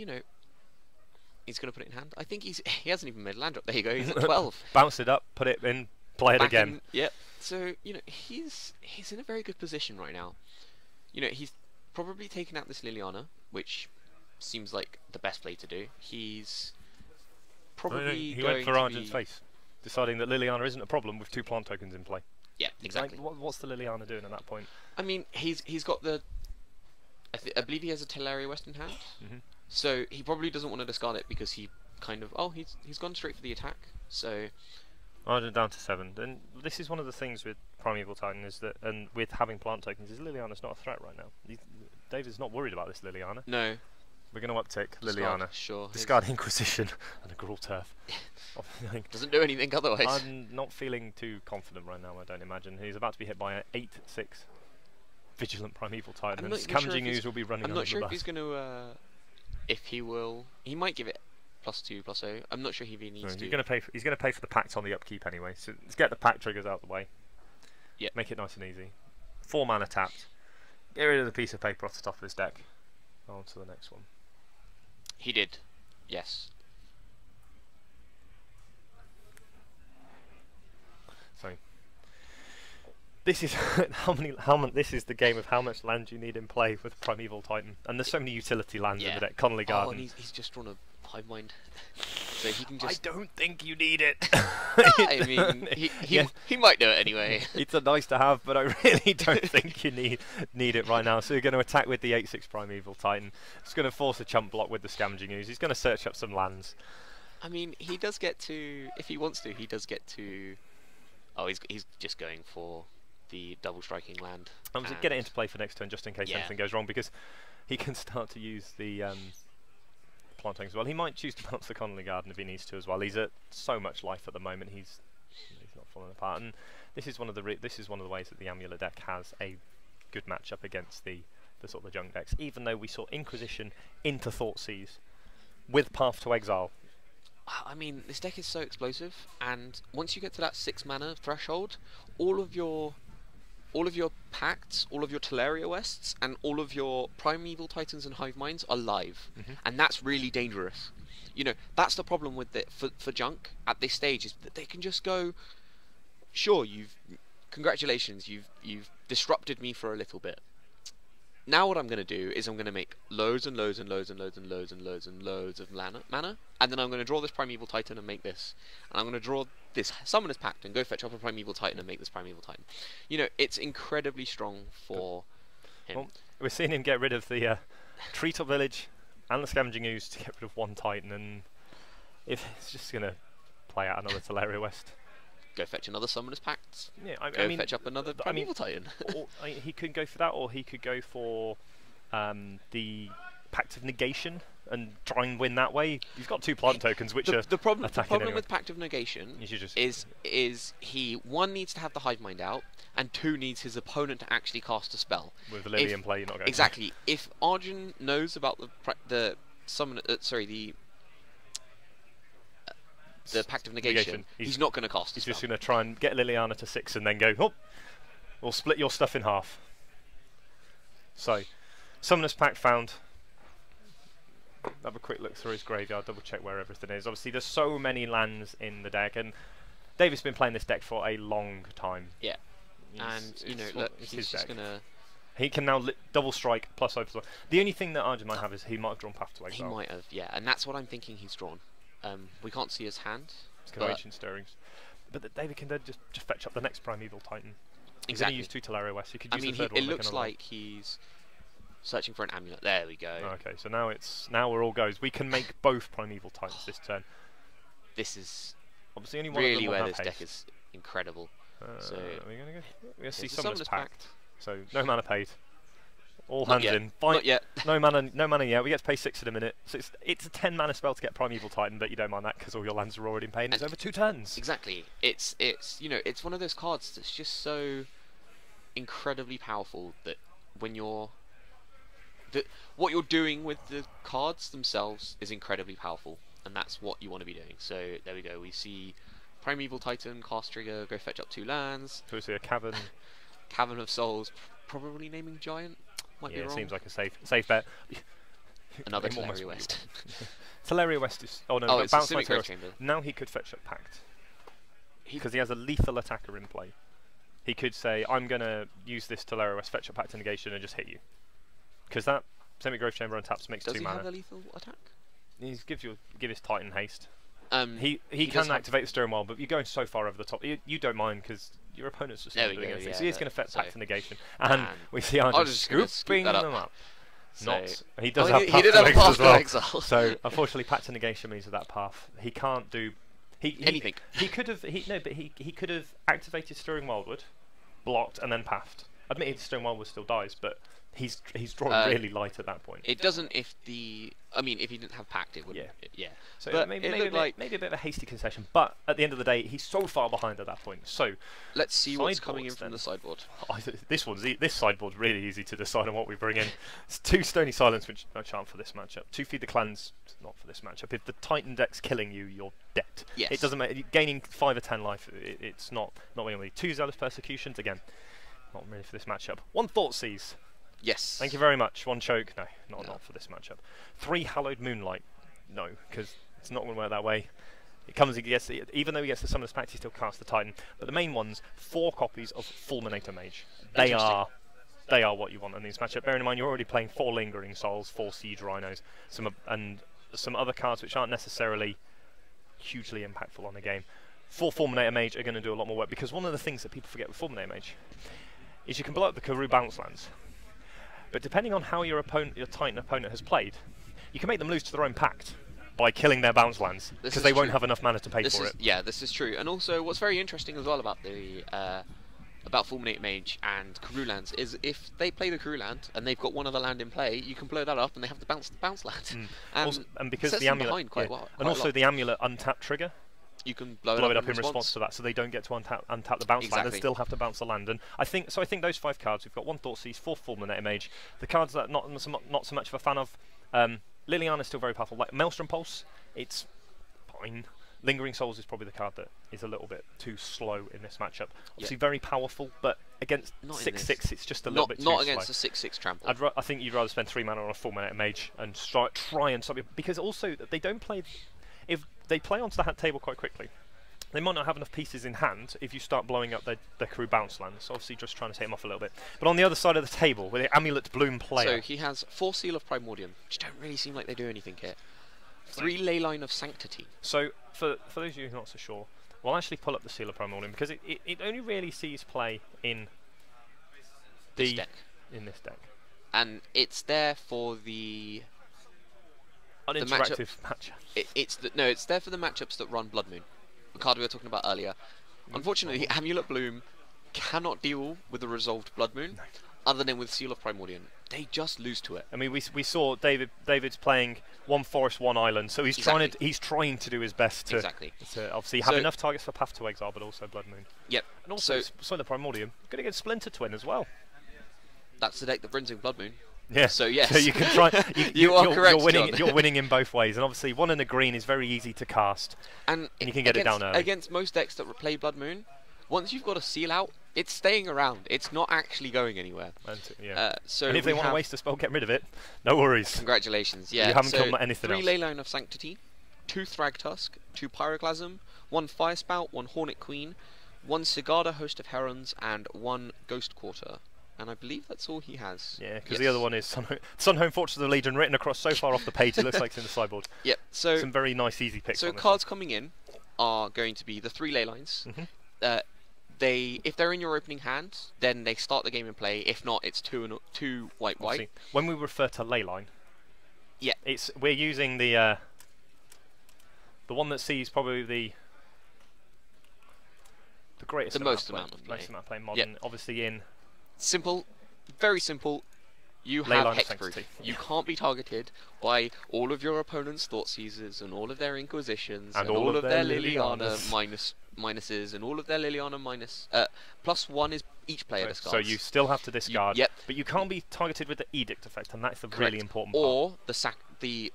he's going to put it in hand. I think he hasn't even made a land drop. There you go. He's at 12. Bounce it up, put it in, play it again. Yep. So he's in a very good position right now. He's probably taken out this Liliana, which seems like the best play to do. He's probably he went for Arjan's face, deciding that Liliana isn't a problem with 2 plant tokens in play. Yeah, exactly. Like, what's the Liliana doing at that point? I mean, he's got the. I believe he has a Teleria West in hand, so he probably doesn't want to discard it because he kind of he's gone straight for the attack. So Arjan down to 7. And this is one of the things with Primeval Titan is that, and with having plant tokens, is Liliana's not a threat right now. David's not worried about this Liliana. No. We're going to uptick Liliana. Sure. Discard Inquisition and a Gruul Turf. Doesn't do anything otherwise. I'm not feeling too confident right now, I don't imagine. He's about to be hit by an 8/6 Vigilant Primeval Titan, and Scavenging Ooze will be running on the bus. I'm not sure if he's going to... if he will... He might give it +2/+0. I'm not sure if he needs to. He's going to pay for the Pact on the upkeep anyway, so let's get the Pact triggers out of the way. Yep. Make it nice and easy. 4 mana tapped. Get rid of the piece of paper off the top of his deck. On to the next one. He did. Yes. So this is this is the game of how much land you need in play with Primeval Titan, and there's so many utility lands in the deck. Connolly Garden. And he's just drawn a Hive Mind, so he can just. I don't think you need it. I mean, he might do it anyway. It's a nice to have, but I really don't think you need it right now. So you're going to attack with the 8/6 Primeval Titan. It's going to force a chump block with the Scavenging Ooze. He's going to search up some lands. I mean, he does get to, if he wants to, he does get to. Oh, he's just going for the double striking land. I'm going to get it into play for next turn just in case anything goes wrong, because he can start to use the planting as well. He might choose to bounce the Connolly Garden if he needs to as well. He's at so much life at the moment. He's not falling apart, and this is one of the ways that the Amulet deck has a good matchup against the sort of the junk decks. Even though we saw Inquisition into Thoughtseize with Path to Exile. I mean, this deck is so explosive, and once you get to that 6 mana threshold, all of your Pacts, all of your Teleria Wests, and all of your Primeval Titans and Hive Minds are live, and that's really dangerous. You know, that's the problem with it for junk at this stage, is that they can just go, sure, congratulations, you've disrupted me for a little bit. Now what I'm going to do is I'm going to make loads and loads and loads and loads and loads and loads and loads of mana, and then I'm going to draw this Primeval Titan and make this, and I'm going to draw this Summoner's Pact and go fetch up a Primeval Titan and make this Primeval Titan. You know, it's incredibly strong for him. Well, we're seeing him get rid of the Treetop Village and the Scavenging Ooze to get rid of one Titan, and if it's just going to play out another Teleria West. Go fetch another Summoner's Pact. Yeah, I mean, fetch up another Primeval Titan. He could go for that, or he could go for the Pact of Negation and try and win that way. You've got 2 plant tokens, which are the problem. The problem anyway. with Pact of Negation is he, 1, needs to have the Hive Mind out, and 2, needs his opponent to actually cast a spell. With the Lily in play, you're not going exactly. If Arjan knows about the Pact of Negation, he's not going to cast. He's just going to try and get Liliana to 6 and then go, oh, we'll split your stuff in half. So, Summoner's Pact found. Have a quick look through his graveyard, double check where everything is. Obviously, there's so many lands in the deck, and David's been playing this deck for a long time. Yeah, and you know, look, he's just going to. He can now double strike plus overflow. The only thing that Arjan might have is he might have drawn Path to Exile. He might have, yeah, and that's what I'm thinking he's drawn. We can't see his hand. It's kind of Ancient Stirrings. But David can then just fetch up the next Primeval Titan. He's exactly. going to use 2 Teleria West. You could use I mean, the third one. It looks like he's searching for an amulet. There we go. Okay, so now we're all goes. We can make both Primeval Titans this turn. This is obviously only one really of them where will this have deck haste. is incredible. So we're going to see Summoner's Pact. So no mana paid. All Not hands yet. in. Not yet. No mana yet. We get to pay 6 in a minute. So it's a 10 mana spell to get Primeval Titan, but you don't mind that because all your lands are already in pain. It's over 2 turns. Exactly. It's you know, it's one of those cards that's just so incredibly powerful that when what you're doing with the cards themselves is incredibly powerful, and that's what you want to be doing. So there we go. We see Primeval Titan, cast trigger, go fetch up 2 lands. So we see a Cavern. Cavern of Souls, probably naming Giant. Might be wrong. It seems like a safe bet. Another Teleria West. Teleria West is... Oh no, oh, it's bounce a my Grave Chamber. Now he could fetch up Pact. Because he has a lethal attacker in play. He could say, I'm going to use this Teleria West, fetch up Pact of Negation and just hit you. Because that Semi-Grove Chamber on taps makes 2 mana. Does he have a lethal attack? He give his Titan haste. He can activate the Steering Wheel, but you're going so far over the top. You don't mind because your opponent's just not doing anything. So he's going to fetch Pact of Negation. And we see Arjan scooping them up. So he does have Path to Exile as well. So unfortunately, Pact of Negation means that path he can't do anything. He could have he could have activated Stirring Wildwood, blocked, and then pathed. Admittedly, Stirring Wildwood still dies, but he's drawn really light at that point. It doesn't if he didn't have Pact, it would. Yeah. So but maybe a bit of a hasty concession, but at the end of the day, he's so far behind at that point. So let's see what's coming in from the sideboard. This sideboard's really easy to decide on what we bring in. It's 2 Stony Silence, which no chance for this matchup. 2 Feed the Clans, not for this matchup. If the Titan deck's killing you, you're dead. Yes. It doesn't matter. Gaining 5 or 10 life, it's not really. 2 Zealous Persecutions, again, not really for this matchup. 1 Thoughtseize. Yes. Thank you very much. 1 Choke. No, not for this matchup. 3 Hallowed Moonlight. No, because it's not going to work that way. Even though he gets the Summoner's Pact, he still casts the Titan. But the main ones, 4 copies of Fulminator Mage. They are what you want in this matchup. Bearing in mind, you're already playing 4 Lingering Souls, 4 Siege Rhinos, and some other cards which aren't necessarily hugely impactful on the game. 4 Fulminator Mage are going to do a lot more work, because one of the things that people forget with Fulminator Mage is you can blow up the Karoo bounce lands. But depending on how your Titan opponent has played, you can make them lose to their own Pact. by killing their bounce lands, because they won't have enough mana to pay for it. Yeah, this is true. And also, what's very interesting as well about the about Fulminate Mage and Karoo lands is if they play the Karoo land and they've got one other land in play, you can blow that up and they have the bounce land. And because the Amulet, and also the Amulet untap trigger, you can blow it up in response to that, so they don't get to untap the bounce land and still have to bounce the land. And I think those 5 cards, we've got 1 Thoughtseize, 4 Fulminate Mage. The cards that not so much of a fan of, Liliana is still very powerful. Like Maelstrom Pulse, it's fine. Lingering Souls is probably the card that is a little bit too slow in this matchup. Obviously very powerful, but against 6/6 it's just a little bit too slow. Not against a 6/6 trample. I think you'd rather spend 3 mana on a Fulminate Mage and try and stop it, because also they don't play. If they play onto the table quite quickly, they might not have enough pieces in hand if you start blowing up their Karoo bounce lands. So obviously just trying to take them off a little bit. But on the other side of the table, with the Amulet Bloom player... So he has 4 Seal of Primordium, which don't really seem like they do anything here. 3 Leyline of Sanctity. So for those of you who are not so sure, we'll actually pull up the Seal of Primordium, because it only really sees play in this deck. In this deck. And it's there for the... uninteractive matchup. It's there for the matchups that run Blood Moon, the card we were talking about earlier. Unfortunately, Amulet Bloom cannot deal with the resolved Blood Moon, other than with Seal of Primordium. They just lose to it. I mean, we saw David's playing 1 forest, 1 island, so he's trying to do his best to obviously have enough targets for Path to Exile, but also Blood Moon. Yep. And also Solar Primordium going to get Splinter Twin as well. That's the deck that brings in Blood Moon. Yeah. So yes. So you can try. You're correct. You're winning in both ways, and obviously 1 in a green is very easy to cast, and you can get it down early. Against most decks that play Blood Moon, once you've got a seal out, it's staying around. It's not actually going anywhere. And if they want to waste a spell, get rid of it. No worries. Congratulations. Yeah. You haven't killed anything else. 3 Leyline of Sanctity, 2 Thragtusk, 2 Pyroclasm, 1 Firespout, 1 Hornet Queen, 1 Sigarda Host of Herons, and 1 Ghost Quarter. And I believe that's all he has. Yeah, because the other one is Sunhome Fortress of the Legion, written across so far off the page it looks like it's in the sideboard. Yep. So some very nice, easy picks. So cards coming in are going to be the 3 Leylines. If they're in your opening hand, then they start the game in play. If not, it's 2 white. Obviously, when we refer to Leyline, we're using the one that sees probably the greatest most amount of play modern. Obviously in simple, very simple. You have hexproof. You can't be targeted by all of your opponent's Thoughtseizers and all of their Inquisitions and all of their Liliana minuses and all of their Liliana minus. +1 is each player discards. So you still have to discard. But you can't be targeted with the Edict effect, and that's the really important part. Or the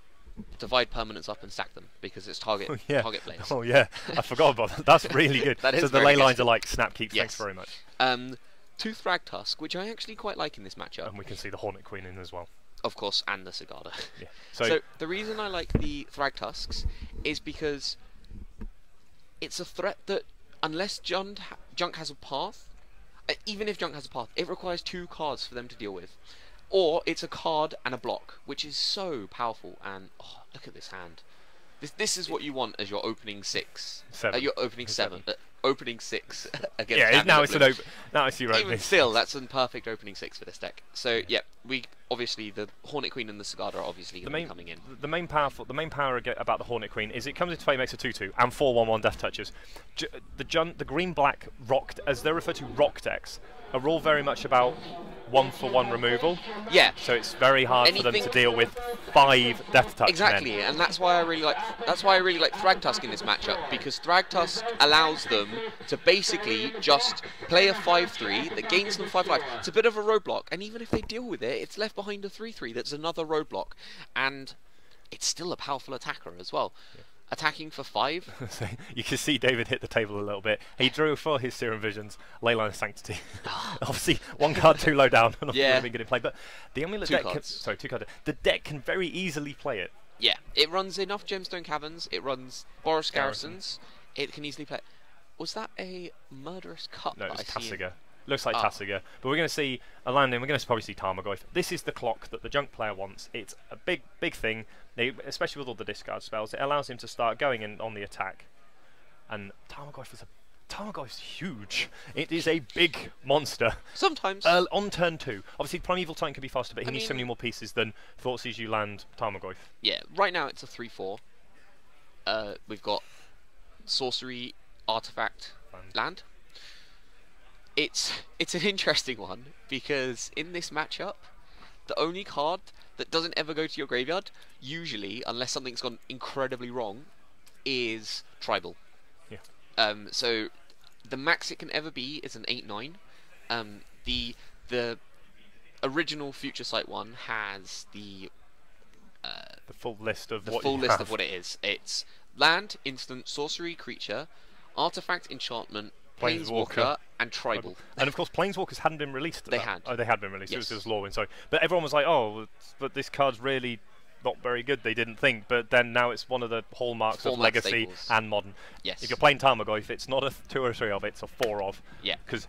divide permanents up and sack them, because it's target plays. Oh yeah, I forgot about that. That's really good. So the ley lines are like snap keep. Yes. Thanks very much. 2 Thragtusk, which I actually quite like in this matchup. And we can see the Hornet Queen in as well. Of course, and the Sigarda. Yeah. So the reason I like the Thragtusks is because it's a threat that, unless Junk has a path, even if Junk has a path, it requires 2 cards for them to deal with. Or it's a card and a block, which is so powerful. And look at this hand. This is what you want as your opening 6. Your opening 7. Opening 6 against now it's your opening. Even still, that's a perfect opening 6 for this deck. So yeah, obviously the Hornet Queen and the Sigarda are obviously going to be coming in. The main power about the Hornet Queen is it comes into play, makes a 2/2 and 4/1/1 death touches. The green-black rocked, as they're referred to, rock decks, are all very much about 1-for-1 removal. Yeah. So it's very hard for them to deal with 5 death touch. Exactly, and that's why I really like Thragtusk in this matchup, because Thragtusk allows them to basically just play a 5/3 that gains them 5 life. It's a bit of a roadblock, and even if they deal with it, it's left behind a 3/3 that's another roadblock, and it's still a powerful attacker as well. Yeah. Attacking for 5. So you can see David hit the table a little bit. He drew for his Serum Visions, Leyline of Sanctity. Obviously, 1 card too low down, and not really good in play. But the Amulet deck, 2 cards. The deck can very easily play it. Yeah, it runs enough Gemstone Caverns. It runs Boros Garrisons. It can easily play. Was that a Murderous Cut? No, it's Tasigur. Looks like Tasigur. But we're going to see a landing. We're going to probably see Tarmogoyf. This is the clock that the Junk player wants. It's a big thing. Especially with all the discard spells, it allows him to start going in on the attack. And Tarmogoyf's huge. It is a big monster. Sometimes. On turn 2. Obviously, Primeval Titan can be faster, but he needs so many more pieces than Thoughtseizes you land Tarmogoyf. Yeah, right now it's a 3/4. We've got sorcery, artifact, land. It's an interesting one because in this matchup, the only card that doesn't ever go to your graveyard, usually, unless something's gone incredibly wrong, is tribal. Yeah. So the max it can ever be is an 8/9. The original Future Sight one has the full list of what it is. It's land, instant, sorcery, creature, artifact, enchantment, planeswalker, and tribal. And of course, planeswalkers hadn't been released. They had. Oh, they had been released. Yes. It was Leeuwen. Sorry, but everyone was like, "Oh, but this card's really not very good." They didn't think, but then now it's one of the hallmarks of Legacy staples. and Modern. Yes. If you're playing Tarmogoyf, it's not a 2 or 3 of, it's a 4 of. Yeah. Because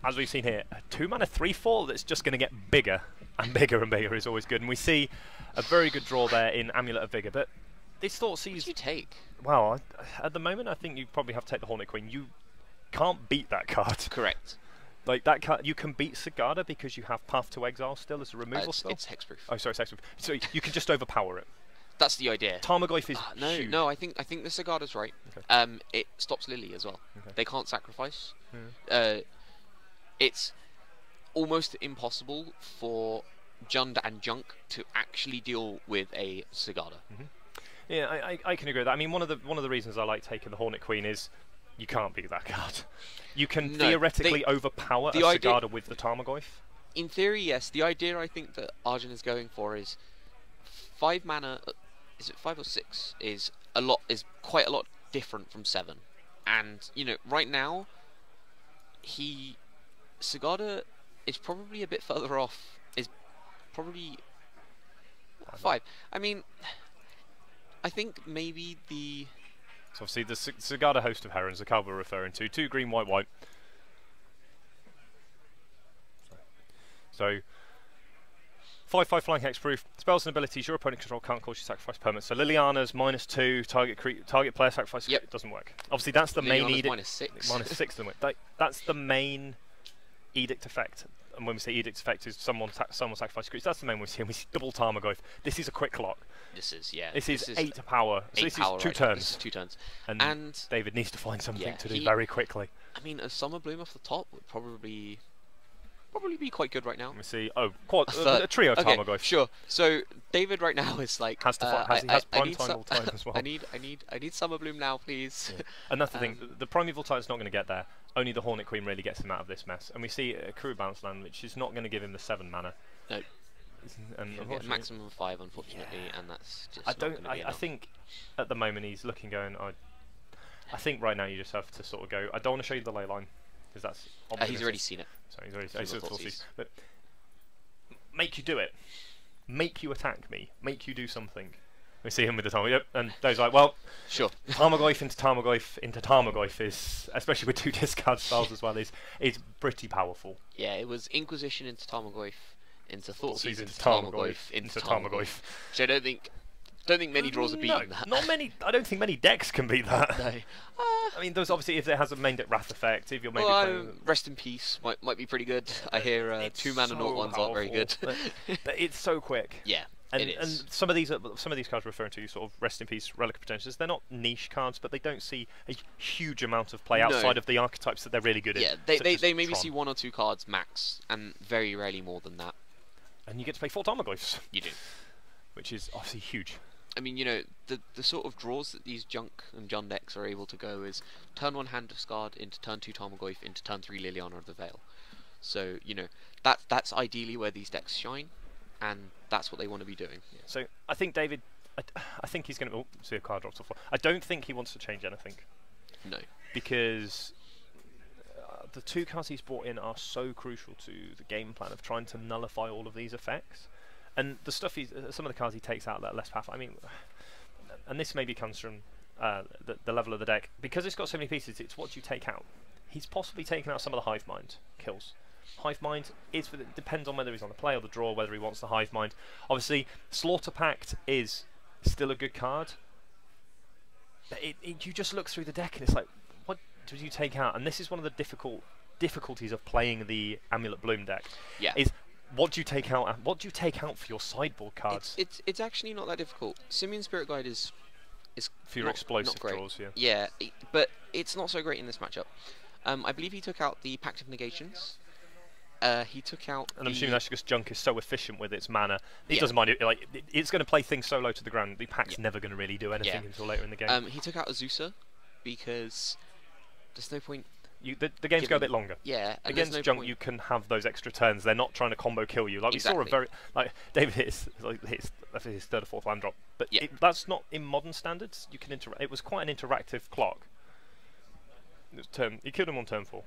as we've seen here, a 2-mana 3/4 that's just going to get bigger and bigger and bigger is always good. And we see a very good draw there in Amulet of Vigor. But this thought sees. What do you take? Well, at the moment, I think you probably have to take the Hornet Queen. You can't beat that card. Correct. Like that card, you can beat Sigarda because you have Path to Exile still as a removal spell. It's hexproof. Oh, sorry, it's hexproof. So you can just overpower it. That's the idea. Tarmogoyf is huge. No. I think the Sigarda's right. Okay. It stops Lily as well. Okay. They can't sacrifice. Yeah. It's almost impossible for Jund and Junk to actually deal with a Sigarda. Yeah, I can agree with that. I mean, one of the reasons I like taking the Hornet Queen is you can't beat that card. You can theoretically overpower a Sigarda with the Tarmogoyf. In theory, yes. The idea I think that Arjan is going for is 5 mana. Is it 5 or 6? Is quite a lot different from 7. And you know, right now, Sigarda is probably a bit further off. Is probably 5. I mean, I think maybe the. So obviously the Sigarda Host of Herons, the card we're referring to, 2 green, white, white. So 5/5 flying hexproof. Spells and abilities your opponent control can't cause you sacrifice permanents. So Liliana's -2, target player sacrifice. Yep. It doesn't work. Obviously that's the main edict. -6. -6 doesn't work. That's the main edict effect. And when we say edict effect is someone sacrifice creatures, that's the main one we see. And we see double Tarmogoyf. This is a quick clock. This is, yeah. This is 8 power. So this is 2 turns. This is 2 turns. And David needs to find something to do he, very quickly. I mean, a Summer Bloom off the top would probably be quite good right now. Let me see. Oh, a trio okay, Tarmogoyf. Sure. So David right now is like has prime time all time as well. I need Summer Bloom now, please. Yeah. And that's the thing. The Primeval Titan's not going to get there. Only the Hornet Queen really gets him out of this mess. And we see a Crew Bounce land, which is not going to give him the 7 mana. No. And maximum of 5, unfortunately, and that's just. I think at the moment he's looking going. I think right now you just have to sort of go. I don't want to show you the ley line because that's. He's already seen it. So he's already. But make you do it. Make you attack me. Make you do something. We see him with the Tarmogoyf. Yep. And Dave's like, well, sure. Tarmogoyf into Tarmogoyf is, especially with 2 discard spells as well, is pretty powerful. Yeah, it was Inquisition into Tarmogoyf. Into Thoughtseize into Tarmogoyf. Into Tarmogoyf. Which I don't think many draws have beaten that. Not many. I don't think many decks can beat that. No. I mean, those obviously if it has a main deck Wrath effect, if you're maybe playing Rest in Peace might be pretty good. I hear 2 mana naught ones aren't very good. But it's so quick. Yeah. And some of these cards we're referring to, sort of Rest in Peace, Relic of Potentials, they're not niche cards, but they don't see a huge amount of play outside of the archetypes that they're really good at. Yeah, they maybe see 1 or 2 cards max, and very rarely more than that. And you get to play 4 Tarmogoyfs. You do. Which is obviously huge. I mean, you know, the sort of draws that these Junk and Jund decks are able to go is turn 1 Hand Discard into turn 2 Tarmogoyf into turn 3 Liliana of the Veil. So, you know, that's ideally where these decks shine, and that's what they want to be doing. Yeah. So I think David, I think he's going to see a card drops off. I don't think he wants to change anything. No. Because the 2 cards he's brought in are so crucial to the game plan of trying to nullify all of these effects. And the stuff some of the cards he takes out that are less powerful. I mean, and this maybe comes from the level of the deck because it's got so many pieces. It's what you take out. He's possibly taken out some of the Hive Mind kills. Hive Mind depends on whether he's on the play or the draw, whether he wants the Hive Mind. Obviously, Slaughter Pact is still a good card. But you just look through the deck and it's like, what do you take out? And this is one of the difficulties of playing the Amulet Bloom deck. Yeah. Is what do you take out? What do you take out for your sideboard cards? It's actually not that difficult. Simian Spirit Guide is is fewer not explosive great. draws. Yeah. Yeah, but it's not so great in this matchup. I believe he took out the Pact of Negations. He took out. And I'm assuming that's because Junk is so efficient with its mana. He Yeah. doesn't mind it. Like it's going to play things so low to the ground. The Pact's Yeah. never going to really do anything Yeah. until later in the game. He took out Azusa because there's no point. The games go a bit longer. Yeah, and Against there's no Junk, point. you can have those extra turns. They're not trying to combo kill you. Like Exactly. we saw a very David his third or fourth land drop, but Yeah. that's not in modern standards. You can It was quite an interactive clock. He killed him on turn 4.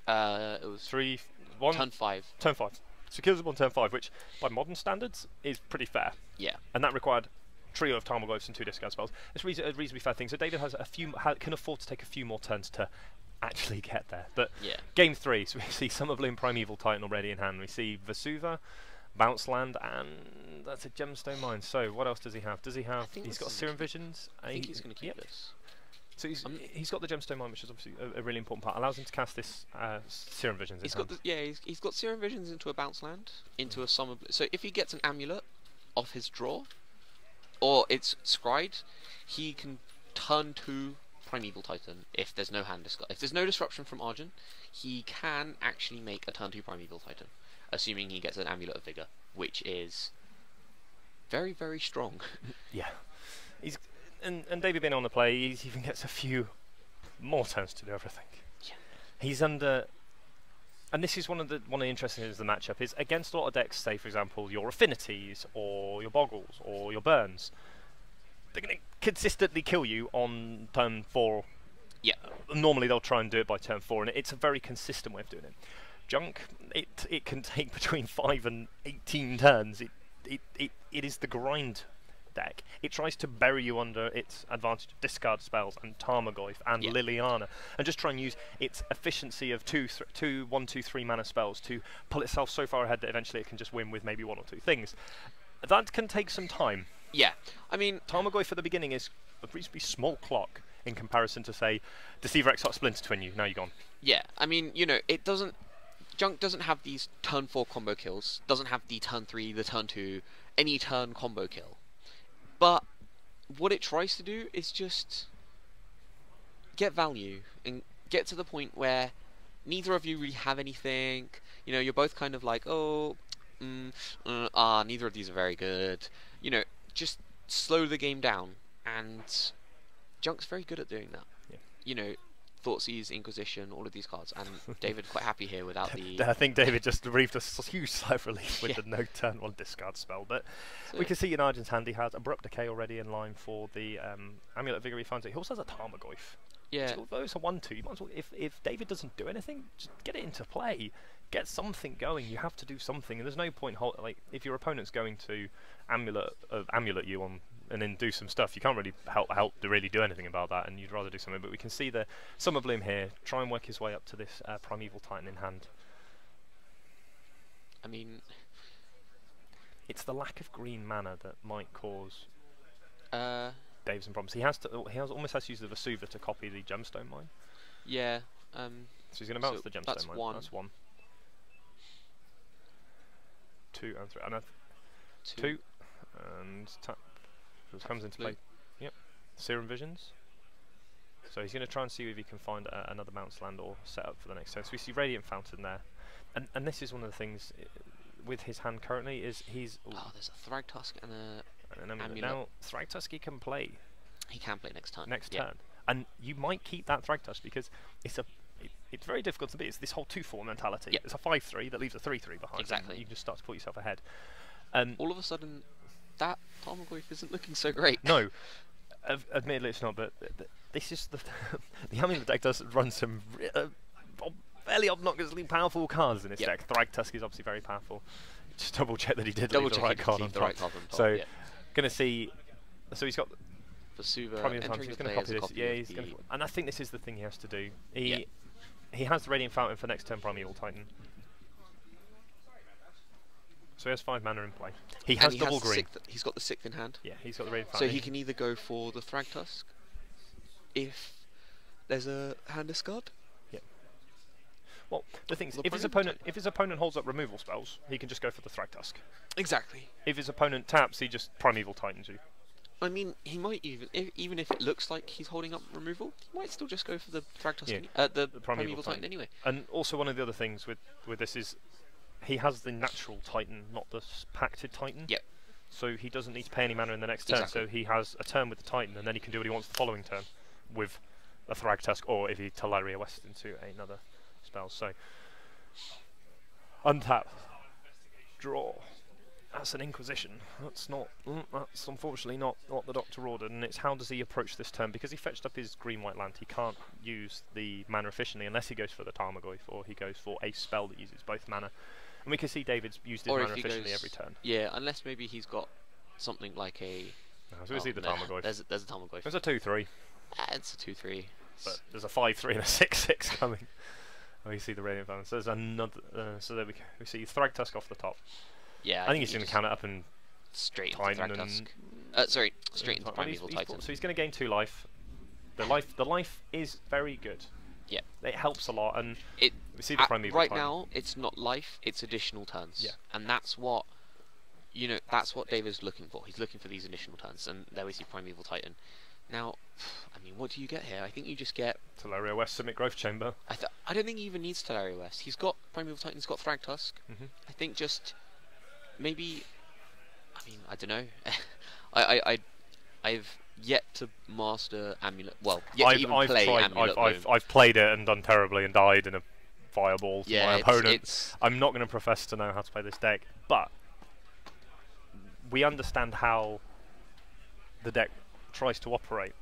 It was 3, 1. turn 5. Turn 5. So he kills him on turn 5, which by modern standards is pretty fair. Yeah. And that required trio of Tarmogoyfs and 2 discard spells. It's a reasonably fair thing. So David has can afford to take a few more turns to actually get there. But Yeah. game 3, so we see Summer Bloom Primeval Titan already in hand. We see Vesuva, Bounce Land, and that's a Gemstone Mine. So what else does he have? Does he have? He's got Serum Visions. I think he's going to keep this. So he's got the Gemstone Mine, which is obviously a really important part. Allows him to cast this Serum Visions. He's got he's got Serum Visions into a Bounce Land, into a Summer. So if he gets an Amulet off his draw, or it's scryed, he can turn to Primeval Titan if there's no hand discard. If there's no disruption from Arjan, he can actually make a turn 2 Primeval Titan, assuming he gets an Amulet of Vigor, which is very, very strong. Yeah. And David being on the play, he even gets a few more turns to do everything. Yeah. He's under, and this is one of the interesting things of the matchup is against a lot of decks. Say for example your Affinities or your Boggles or your Burns, they're going to consistently kill you on turn 4. Yeah. Normally they'll try and do it by turn 4, and it's a very consistent way of doing it. Junk, it can take between 5 and 18 turns. It is the grind deck. It tries to bury you under its advantage of discard spells and Tarmogoyf and Liliana, and just try and use its efficiency of 1, 2, 3 mana spells to pull itself so far ahead that eventually it can just win with maybe 1 or 2 things. That can take some time. Yeah, I mean, Tarmogoyf at the beginning is a reasonably small clock in comparison to say Deceiver Exarch Splinter Twin you. Now you're gone. Yeah, I mean, you know, it doesn't. Junk doesn't have these turn 4 combo kills. Doesn't have the turn 3, the turn 2, any turn combo kill. But what it tries to do is just get value and get to the point where neither of you really have anything. You know, you're both kind of like, oh, neither of these are very good. You know, just slow the game down. And Junk's very good at doing that. Yeah. You know, Thoughtseize, Inquisition, all of these cards, and David quite happy here without the. I think David just breathed a huge sigh of relief with the no turn 1 discard spell, but So we can see in Arjan's hand he has Abrupt Decay already in line for the Amulet of Vigor. He finds it. He also has a Tarmogoyf. yeah, So although it's a 1/2, you might as well, if David doesn't do anything, just get it into play. Get something going. You have to do something, and there's no point like if your opponent's going to amulet you on and then do some stuff, you can't really help to really do anything about that, and you'd rather do something. But we can see the Summer Bloom here try and work his way up to this Primeval Titan in hand. I mean, It's the lack of green mana that might cause uh, Dave some problems. He almost has to use the Vesuva to copy the Gemstone Mine. yeah, So he's going to bounce so the Gemstone that's Mine. one. That's 1. 2 and 3. And 2. 2 and tap. So it comes into play. Yep. Serum Visions. So he's going to try and see if he can find another Bounce Land or set up for the next turn. So we see Radiant Fountain there. And this is one of the things with his hand currently is he's... Oh, there's a Thragtusk and an Amulet. Now, Thragtusk he can play he can play next turn. next turn. And you might keep that Thragtusk because it's very difficult to beat. It's this whole 2/4 mentality. Yep. It's a 5/3 that leaves a 3/3 behind. Exactly. You can just start to put yourself ahead. All of a sudden, that Tarmogoyf isn't looking so great. No, admittedly it's not. But this is the the Amulet deck does run some fairly obnoxiously powerful cards in this deck. Thragtusk is obviously very powerful. Just double check that he did leave the right card on top. So, gonna see. So he's got Vesuva probably entering he's the going play to as a copy this. copy Yeah, of he's the- going to. And I think this is the thing he has to do. He has the Radiant Fountain for next turn Primeval Titan. So he has 5 mana in play. He has double green. He's got the 6th in hand. Yeah, he's got the Radiant So Fountain. he can either go for the Thragtusk if there's a hand discard. Well, the thing is, The if his opponent holds up removal spells, he can just go for the Thragtusk. Exactly. If his opponent taps, he just Primeval Titans you. I mean, he might even if it looks like he's holding up removal, he might still just go for the Thragtusk, the Primeval Titan anyway. And also one of the other things with this is he has the natural Titan, not the pacted Titan. Yep. So he doesn't need to pay any mana in the next turn. So he has a turn with the Titan, and then he can do what he wants the following turn with a Thragtusk, or if he Teleria West into another spell. So untap, draw. That's an Inquisition. That's not. That's unfortunately not what the Doctor ordered. And it's how does he approach this turn? Because he fetched up his green-white land, he can't use the mana efficiently unless he goes for the Tarmogoyf or he goes for a spell that uses both mana. And we can see David's used his mana efficiently every turn. Yeah, unless maybe he's got something like a. No, so we see the Tarmogoyf. There's a Tarmogoyf. There's a 2/3. It's a 2/3. But there's a 5/3 and a 6/6 coming. Oh, you see the Radiant Balance. So there's another. So there we see Thragtusk off the top. Yeah, I think he's going to count it up and straight into Titan Thragtusk. Sorry, straight into Primeval Titan. So he's going to gain 2 life. The life is very good. Yeah, it helps a lot, and we see the Primeval right Titan. now. It's not life; it's additional turns. Yeah, and that's what that's what David's looking for. He's looking for these additional turns, and there we see Primeval Titan. Now, I mean, what do you get here? I think you just get Teleria West Summit Growth Chamber. I don't think he even needs Teleria West. He's got Primeval Titan. He's got Thragtusk. I think just. Maybe, I mean, I don't know. I've yet to master Amulet. Well, yet to even play Amulet Bloom. I've played it and done terribly and died in a fireball to my opponent. I'm not going to profess to know how to play this deck, but we understand how the deck tries to operate,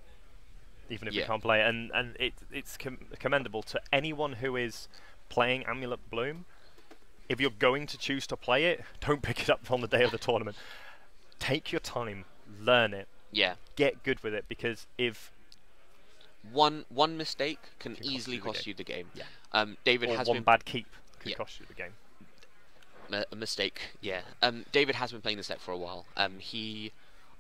even if we can't play it, and it's commendable to anyone who is playing Amulet Bloom. If you're going to choose to play it, don't pick it up on the day of the tournament. Take your time, learn it. Yeah. Get good with it, because if one mistake can easily cost you the game. Yeah. David or has one bad keep could cost you the game. A mistake. Yeah. David has been playing this deck for a while. I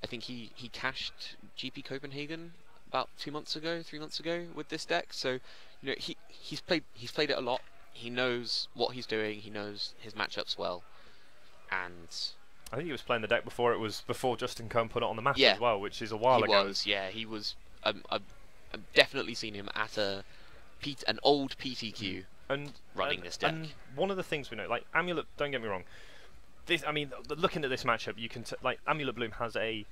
think he cashed GP Copenhagen about 3 months ago with this deck. So, he's played it a lot. He knows what he's doing. He knows his matchups well, and I think he was playing the deck before Justin Cohn put it on the map as well, which is a while ago. He was. I've definitely seen him at an old PTQ running this deck. And one of the things we know, like Amulet, don't get me wrong. Looking at this matchup, you can Amulet Bloom has I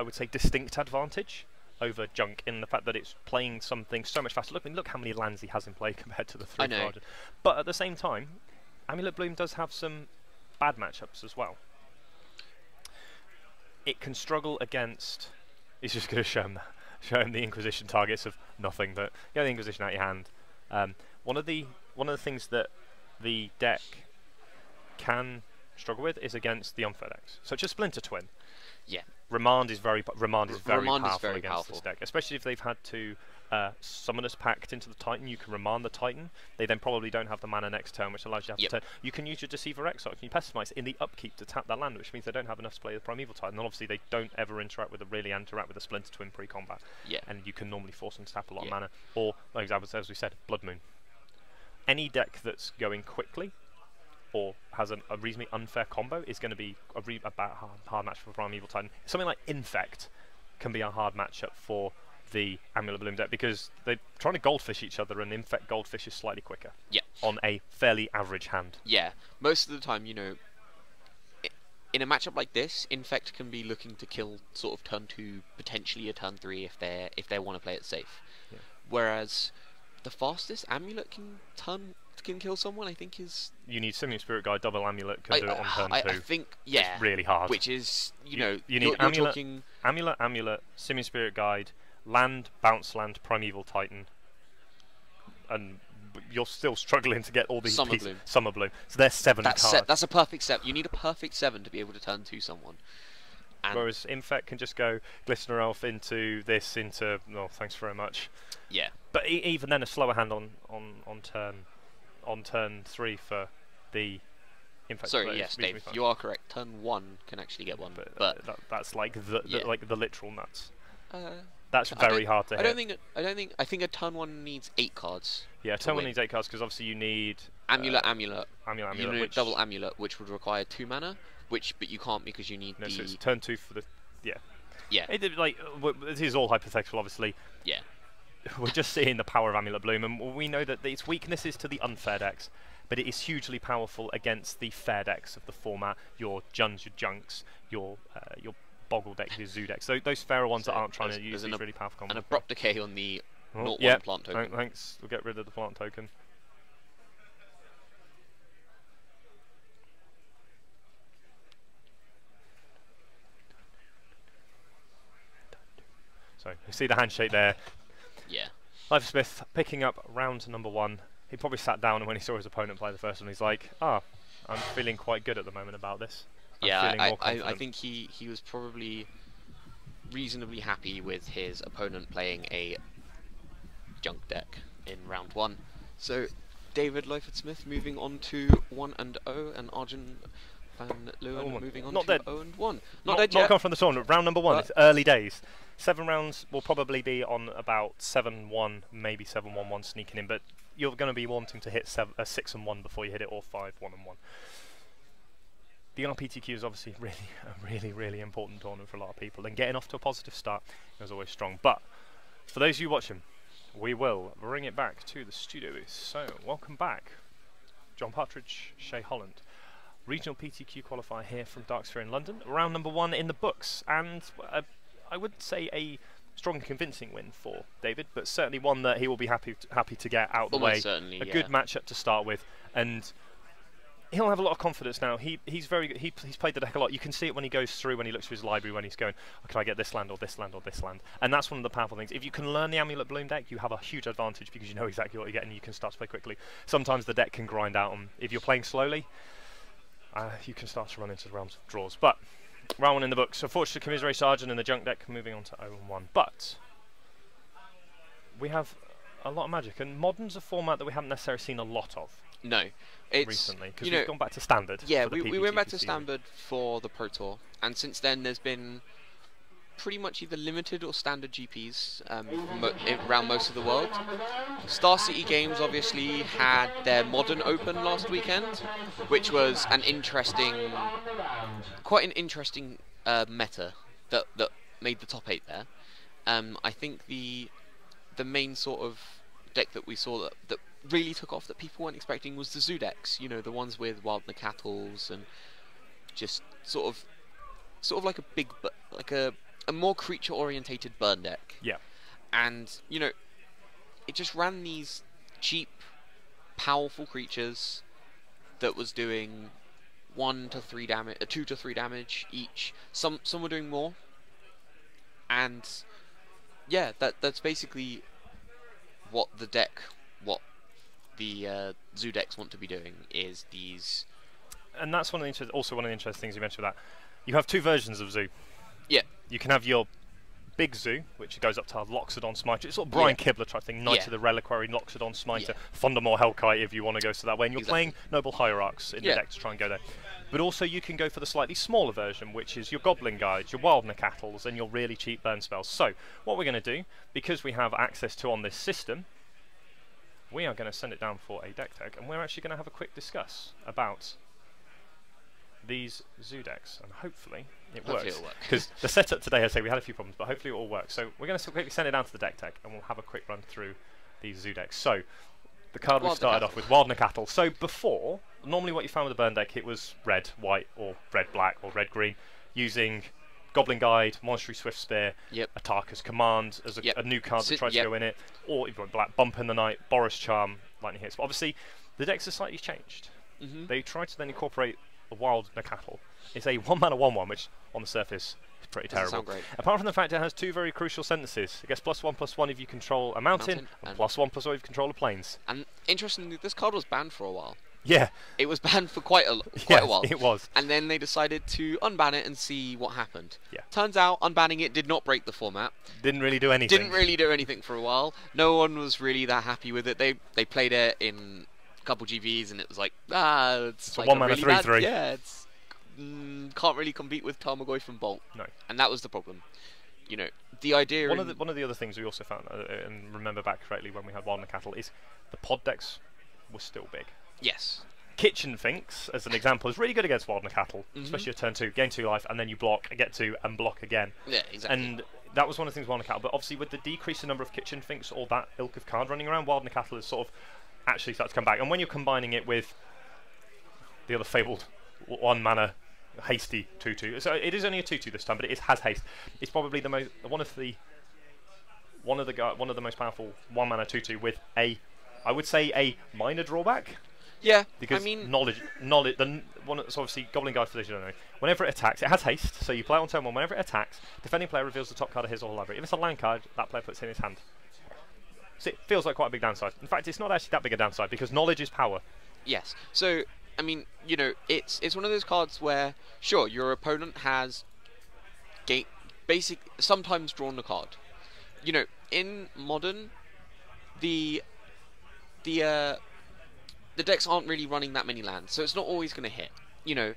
would say, distinct advantage over Junk in the fact that it's playing something so much faster. Look how many lands he has in play compared to the 3 Arjan. But at the same time, Amulet Bloom does have some bad matchups as well. It can struggle against. He's just going to show him the Inquisition targets of nothing, but get the Inquisition out of your hand. One of the things that the deck can struggle with is against the unfair decks, such as Splinter Twin. Yeah. Remand is very powerful against powerful. this deck, especially if they've had to Summoners Pact into the Titan. You can remand the Titan. They then probably don't have the mana next turn, which allows you to have the turn. You can use your Deceiver Exile. You can Pessimize in the upkeep to tap that land, which means they don't have enough to play the Primeval Titan. And obviously they don't ever interact with the Splinter Twin pre-combat. Yeah. And you can normally force them to tap a lot of mana. Or, as we said, Blood Moon. Any deck that's going quickly or has a reasonably unfair combo is going to be a hard match for Primeval Titan. Something like Infect can be a hard matchup for the Amulet Bloom deck because they're trying to goldfish each other, and Infect goldfish is slightly quicker. Yeah. On a fairly average hand. Yeah. Most of the time, in a matchup like this, Infect can be looking to kill sort of turn 2, potentially a turn 3 if they want to play it safe. Yeah. Whereas the fastest Amulet can kill someone, I think is... You need Simian Spirit Guide, double Amulet can do it on turn 2. I think, yeah. It's really hard. Which is, you need Amulet, Simian Spirit Guide, land, bounce land, Primeval Titan, and you're still struggling to get all these Summer Bloom. So there's 7 cards. That's a perfect 7. You need a perfect 7 to be able to turn to someone. And whereas Infect can just go Glistener Elf into this, thanks very much. Yeah. But even then, a slower hand on turn 3 for the Infect. Sorry, yes, Dave, you are correct. Turn 1 can actually get one, but that's like the literal nuts. That's very hard to hit. I think a turn 1 needs 8 cards. Yeah, turn 1 needs 8 cards because obviously you need Amulet. You need double Amulet, which would require 2 mana. But you can't because you need so it's turn 2 for the Yeah. This is all hypothetical, obviously. Yeah. We're just seeing the power of Amulet Bloom, and we know that its weakness is to the unfair decks, but it is hugely powerful against the fair decks of the format. Your Juns, your Junks, your Boggle decks, your Zoo decks. Those fairer ones that aren't trying to use these really powerful combos. An abrupt decay on the plant token. Thanks. We'll get rid of the plant token. So you see the handshake there. Yeah. Lyford-Smith picking up round number 1. He probably sat down, and when he saw his opponent play the first one, he's like, I'm feeling quite good at the moment about this. I think he was probably reasonably happy with his opponent playing a junk deck in round 1. So David Lyford-Smith moving on to 1-0, and Arjan van Leeuwen moving on to 0-1. Not dead yet. Not gone from the tournament. Round number 1. It's early days. 7 rounds will probably be on about 7-1, maybe 7-1-1 sneaking in, but you're going to be wanting to hit 6-1 before you hit it, or 5-1-1. The RPTQ is obviously a really important tournament for a lot of people, and getting off to a positive start is always strong. But for those of you watching, we will bring it back to the studio booth. So welcome back, John Partridge, Shay Holland. Regional PTQ qualifier here from Darksphere in London. Round number 1 in the books, and I would say a strong and convincing win for David, but certainly one that he will be happy to get out of the way. Certainly, a good matchup to start with, and he'll have a lot of confidence now. He's very good. He's played the deck a lot. You can see it when he goes through, when he looks through his library, when he's going, oh, can I get this land or this land or this land? And that's one of the powerful things. If you can learn the Amulet Bloom deck, you have a huge advantage because you know exactly what you're getting and you can start to play quickly. Sometimes the deck can grind out, and if you're playing slowly, you can start to run into the realms of draws. But round 1 in the books. Unfortunately, commiserate Arjan in the junk deck, moving on to 0-1. But we have a lot of Magic, and Modern's a format that we haven't necessarily seen a lot of. No, recently, because we've gone back to Standard. Yeah, we went back to Standard for the Pro Tour, and since then there's been pretty much either limited or standard GPs around most of the world. Star City Games obviously had their Modern Open last weekend, which was quite an interesting meta that made the top 8 there. I think the main sort of deck that we saw that really took off that people weren't expecting was the Zoo decks. You know, the ones with Wild Nacattles and just sort of like a more creature orientated burn deck. Yeah. And you know, it just ran these cheap, powerful creatures that was doing 1 to 3 damage, 2 to 3 damage each. Some were doing more, and yeah, that's basically what the Zoo decks want to be doing, is these. And that's one of the also one of the interesting things you mentioned with that. You have 2 versions of Zoo. Yeah. You can have your big Zoo, which goes up to Loxodon Smiter. It's sort of Brian Kibler type thing. Knight of the Reliquary, Loxodon Smiter, Thundermaw Hellkite if you want to go to that way. And you're playing Noble Hierarchs in the deck to try and go there. But also you can go for the slightly smaller version, which is your Goblin Guides, your Wild Nacattles, and your really cheap burn spells. So what we're going to do, because we have access to on this system, we are going to send it down for a deck tag, and we're actually going to have a quick discuss about these Zoo decks, and hopefully it works. Because the setup today, I say we had a few problems, but hopefully it all works. So we're going to quickly send it down to the deck tag, and we'll have a quick run through these Zoo decks. So the card we started off with, Wild Nacattle. So before, normally what you found with the burn deck, it was red, white, or red, black, or red, green, using Goblin Guide, Monastery Swift Spear, Atarka's Command as a new card that tries to go in it, or if you want black, Bump in the Night, Boris Charm, Lightning Hits. But obviously, the decks are slightly changed. They tried to then incorporate a Wild Nacattle. It's a 1-mana 1/1, which on the surface is pretty terrible. Apart from the fact it has 2 very crucial sentences. It gets +1/+1 if you control a mountain, and +1/+1 if you control a plains. And interestingly, this card was banned for a while. Yeah. It was banned for quite a while. It was. And then they decided to unban it and see what happened. Yeah. Turns out unbanning it did not break the format. Didn't really do anything. Didn't really do anything for a while. No one was really that happy with it. They played it in a couple GVs and it was like, it's like 1-mana really 3/3. Yeah, it's can't really compete with Tarmogoyf and Bolt. No. And that was the problem. You know, the idea. One of the other things we also found, and remember back correctly when we had Wild Nacattle, is the pod decks were still big. Yes. Kitchen Finks, as an example, is really good against Wild Cattle, especially at turn 2, gain 2 life, and then you block, get 2, and block again. Yeah, exactly. And that was one of the things with Wild Cattle, but obviously with the decrease in number of Kitchen Finks or that ilk of card running around, Wild Cattle has sort of actually started to come back. And when you're combining it with the other fabled 1 mana hasty 2/2, so it is only a 2/2 this time, but it has haste. It's probably the most one of the most powerful 1 mana 2/2 with I would say a minor drawback. Yeah, because I mean, knowledge. So obviously, Goblin Guide, for those who don't know, whenever it attacks, it has haste, so you play it on turn 1. Whenever it attacks, defending player reveals the top card of his or her library. If it's a land card, that player puts it in his hand. So it feels like quite a big downside. In fact, it's not actually that big a downside because knowledge is power. yes. So, I mean, you know, it's one of those cards where, sure, your opponent has sometimes drawn a card. You know, in Modern, the decks aren't really running that many lands, so it's not always going to hit. You know,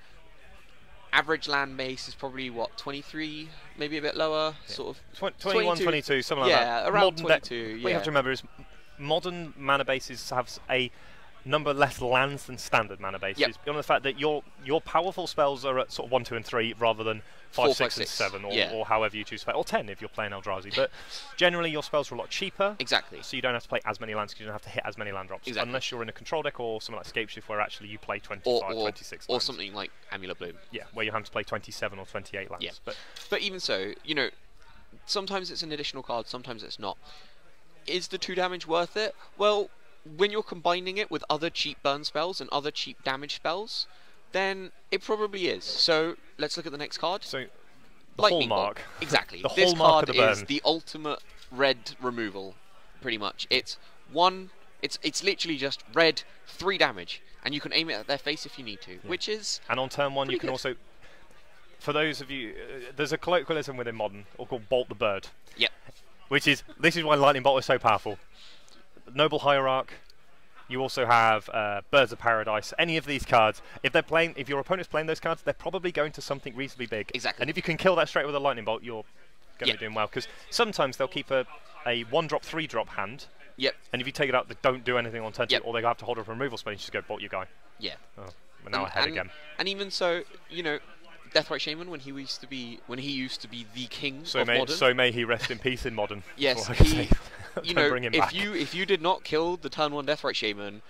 average land base is probably, what, 23, maybe a bit lower, sort of 21, 22, something like that. Yeah, around 22, What you have to remember is Modern mana bases have a number less lands than standard mana bases. Beyond the fact that your powerful spells are at sort of 1, 2, and 3 rather than 5, 4, 6, 5, and 6. 7, or, Yeah. or however you choose to play, or 10 if you're playing Eldrazi. But generally, your spells are a lot cheaper. Exactly. So you don't have to play as many lands because you don't have to hit as many land drops. Exactly. Unless you're in a control deck or something like Scapeshift where actually you play 25, 26 or lands. something like Amulet Bloom. Yeah, where you have to play 27 or 28 lands. Yeah. But even so, you know, sometimes it's an additional card, sometimes it's not. Is the 2 damage worth it? Well, when you're combining it with other cheap burn spells and other cheap damage spells, then it probably is. So let's look at the next card. So the Lightning hallmark. Bolt. Exactly. The This hallmark card of the burn. is the ultimate red removal, pretty much. It's one. It's literally just red, 3 damage, and you can aim it at their face if you need to, which is. And on turn 1, you can good. also. For those of you, there's a colloquialism within Modern, or called Bolt the Bird. Yep. This is why Lightning Bolt is so powerful. Noble Hierarch. You also have Birds of Paradise. Any of these cards, if your opponent's playing those cards, they're probably going to something reasonably big. Exactly. And if you can kill that straight with a Lightning Bolt, you're going to be doing well. Because sometimes they'll keep a 1-drop, 3-drop hand. Yep. And if you take it out, they don't do anything on turn 2, or they have to hold up a removal spell and you just go bolt your guy. Yeah. Oh, we're now ahead again. And even so, you know, Deathrite Shaman, when he used to be the king So of Modern. So may he rest in peace in Modern. Yes, That's all I can say. you know, bring him back. if you did not kill the turn 1 Deathrite Shaman,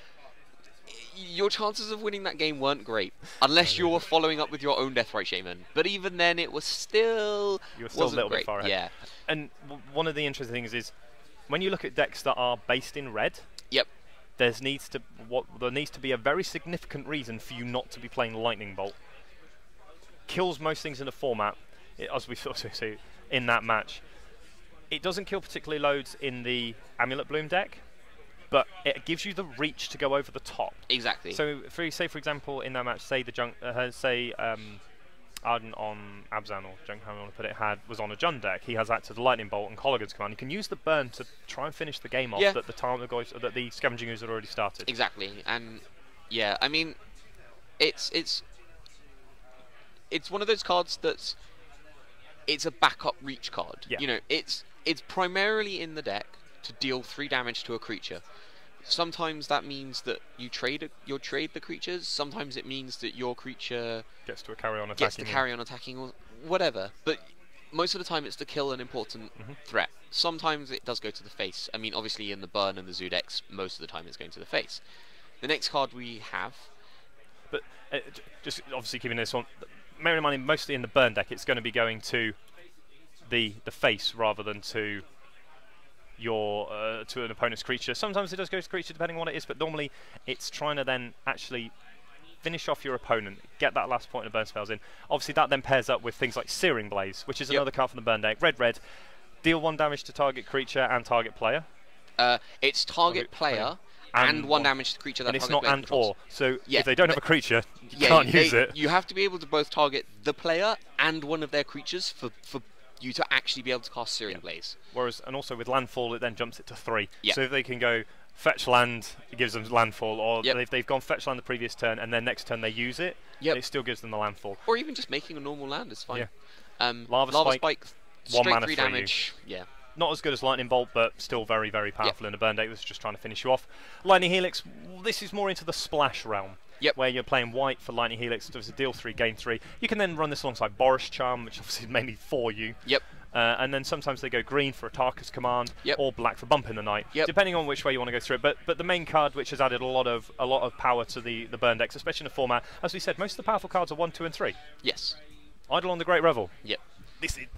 your chances of winning that game weren't great, unless you were following up with your own Deathrite Shaman. But even then, it was still You were still a little great. bit far ahead. Yeah. And one of the interesting things is, when you look at decks that are based in red, Yep. there needs to be a very significant reason for you not to be playing Lightning Bolt. Kills most things in the format, as we also see in that match. It doesn't kill particularly loads in the Amulet Bloom deck, but it gives you the reach to go over the top. Exactly. So, for example, in that match, say Arjan on Abzan, or Junk, however you want to put it, was on a Jund deck. He has that to the Lightning Bolt and Colligan's command. You can use the burn to try and finish the game off that the Scavenging Ooze had already started. Exactly, and yeah, I mean, it's one of those cards it's a backup reach card. Yeah. You know, it's primarily in the deck to deal 3 damage to a creature. Sometimes that means that you trade the creatures. Sometimes it means that your creature gets to carry on attacking or whatever. But most of the time it's to kill an important threat. Sometimes it does go to the face. I mean, obviously in the burn and the zoo decks, most of the time it's going to the face. The next card we have, but just obviously keeping this on, bearing in mind mostly in the burn deck, it's going to be going to the face rather than to to an opponent's creature. Sometimes it does go to creature depending on what it is, but normally it's trying to then actually finish off your opponent, get that last point of burn spells in. Obviously that then pairs up with things like Searing Blaze, which is another card from the burn deck. Red, deal 1 damage to target creature and target player. It's target player and 1 damage to creature that and it's target not player and controls. or. So if they don't have a creature, you can't use it. You have to be able to both target the player and one of their creatures for you to actually be able to cast Searing Blaze. Whereas, and also with landfall, it then jumps it to 3. Yeah. So if they can go fetch land, it gives them landfall, or if they've gone fetch land the previous turn and then next turn they use it, it still gives them the landfall. Or even just making a normal land is fine. Yeah. Lava Spike, 1 straight mana 3 damage. Yeah. Not as good as Lightning Bolt, but still very, very powerful in a burn deck that's just trying to finish you off. Lightning Helix, this is more into the splash realm. Yep. where you're playing white for Lightning Helix, does a deal 3, gain 3. You can then run this alongside Boris Charm, which obviously is mainly for you. Yep. And then sometimes they go green for Atarka's Command, Yep. or black for Bump in the Night, Yep. depending on which way you want to go through it. But the main card, which has added a lot of power to the burn decks, especially in the format, as we said, most of the powerful cards are 1, 2, and 3. Yes. Eidolon the Great Revel. Yep.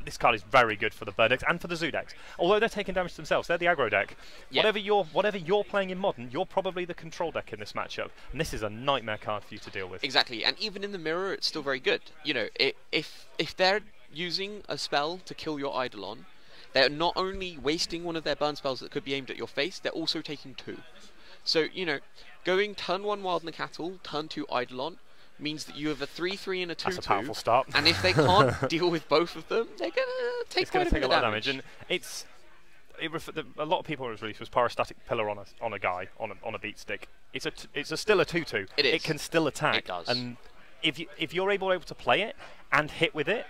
This card is very good for the burn decks and for the zoo decks. Although they're taking damage themselves, they're the aggro deck. Yep. Whatever you're playing in Modern, you're probably the control deck in this matchup, and this is a nightmare card for you to deal with. Exactly, and even in the mirror, it's still very good. You know, if they're using a spell to kill your Eidolon, they're not only wasting one of their burn spells that could be aimed at your face, they're also taking 2. So, you know, going turn 1 Wild Cattle, turn 2 Eidolon, means that you have a 3/3 and a 2/2. That's a powerful start. And if they can't deal with both of them, they're going to take quite a bit of damage. And a lot of people was released was Pyrostatic Pillar on a guy on a beat stick. It's still a 2/2. It is. It can still attack. It does. And if you're able to play it and hit with it,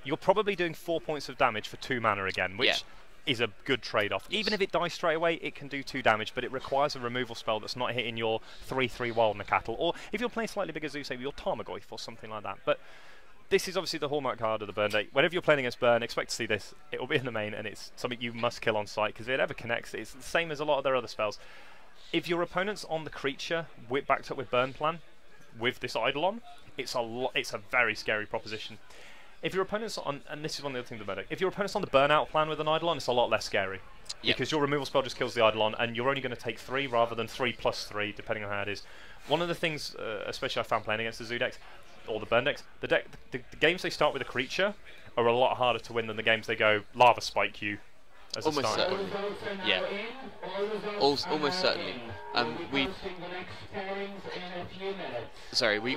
you're probably doing 4 points of damage for 2 mana again, which is a good trade-off. Yes. Even if it dies straight away, it can do 2 damage, but it requires a removal spell that's not hitting your 3/3 Wild Cattle, or if you're playing slightly bigger Zeus, maybe your Tarmogoyf or something like that. But this is obviously the hallmark card of the burn deck. Whenever you're playing against burn, expect to see this. It will be in the main, and it's something you must kill on sight, because if it ever connects, it's the same as a lot of their other spells. If your opponent's on the creature, backed up with burn plan, with this Eidolon, it's a very scary proposition. If your opponent's on, and this is one of the other things about it, if your opponent's on the burnout plan with an Eidolon, it's a lot less scary. Yep. Because your removal spell just kills the Eidolon, and you're only going to take 3 rather than 3+3, depending on how it is. One of the things, especially I found playing against the zoo decks, or the burn decks, the games they start with a creature are a lot harder to win than the games they go Lava Spike you as a Almost starting certainly. point. Yeah. Almost certainly.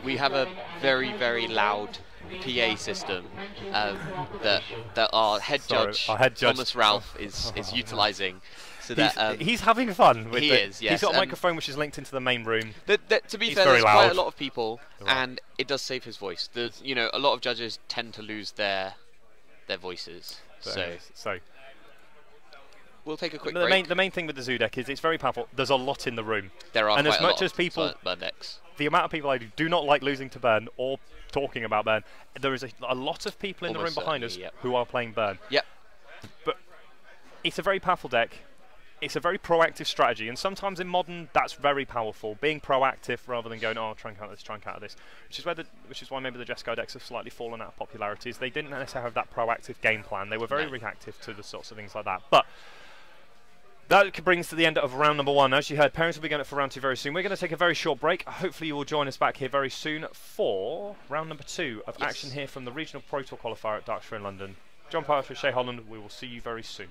We have a very loud PA system that our head judge Thomas Ralph is utilising. So that he's having fun with it. Is, yes. He's got a microphone which is linked into the main room. To be fair, there's quite a lot of people, and it does save his voice. You know, a lot of judges tend to lose their voices. So we'll take a quick break. The main thing with the zoo deck is it's very powerful. There's a lot in the room. There are and quite as much a lot as people, of burn decks. The amount of people I do not like losing to burn or talking about burn, there is a lot of people in the room behind us who are playing burn. Yep. But it's a very powerful deck. It's a very proactive strategy, and sometimes in Modern that's very powerful. Being proactive rather than going, oh, try and counter this, try and counter this, which is why maybe the Jeskai decks have slightly fallen out of popularity. Is they didn't necessarily have that proactive game plan. They were very reactive to the sorts of things like that. But that brings to the end of round number 1. As you heard, parents will be going up for round 2 very soon. We're going to take a very short break. Hopefully you will join us back here very soon for round number 2 of action here from the Regional Pro Tour Qualifier at Darkshire in London. John Parker, Shay Holland, we will see you very soon.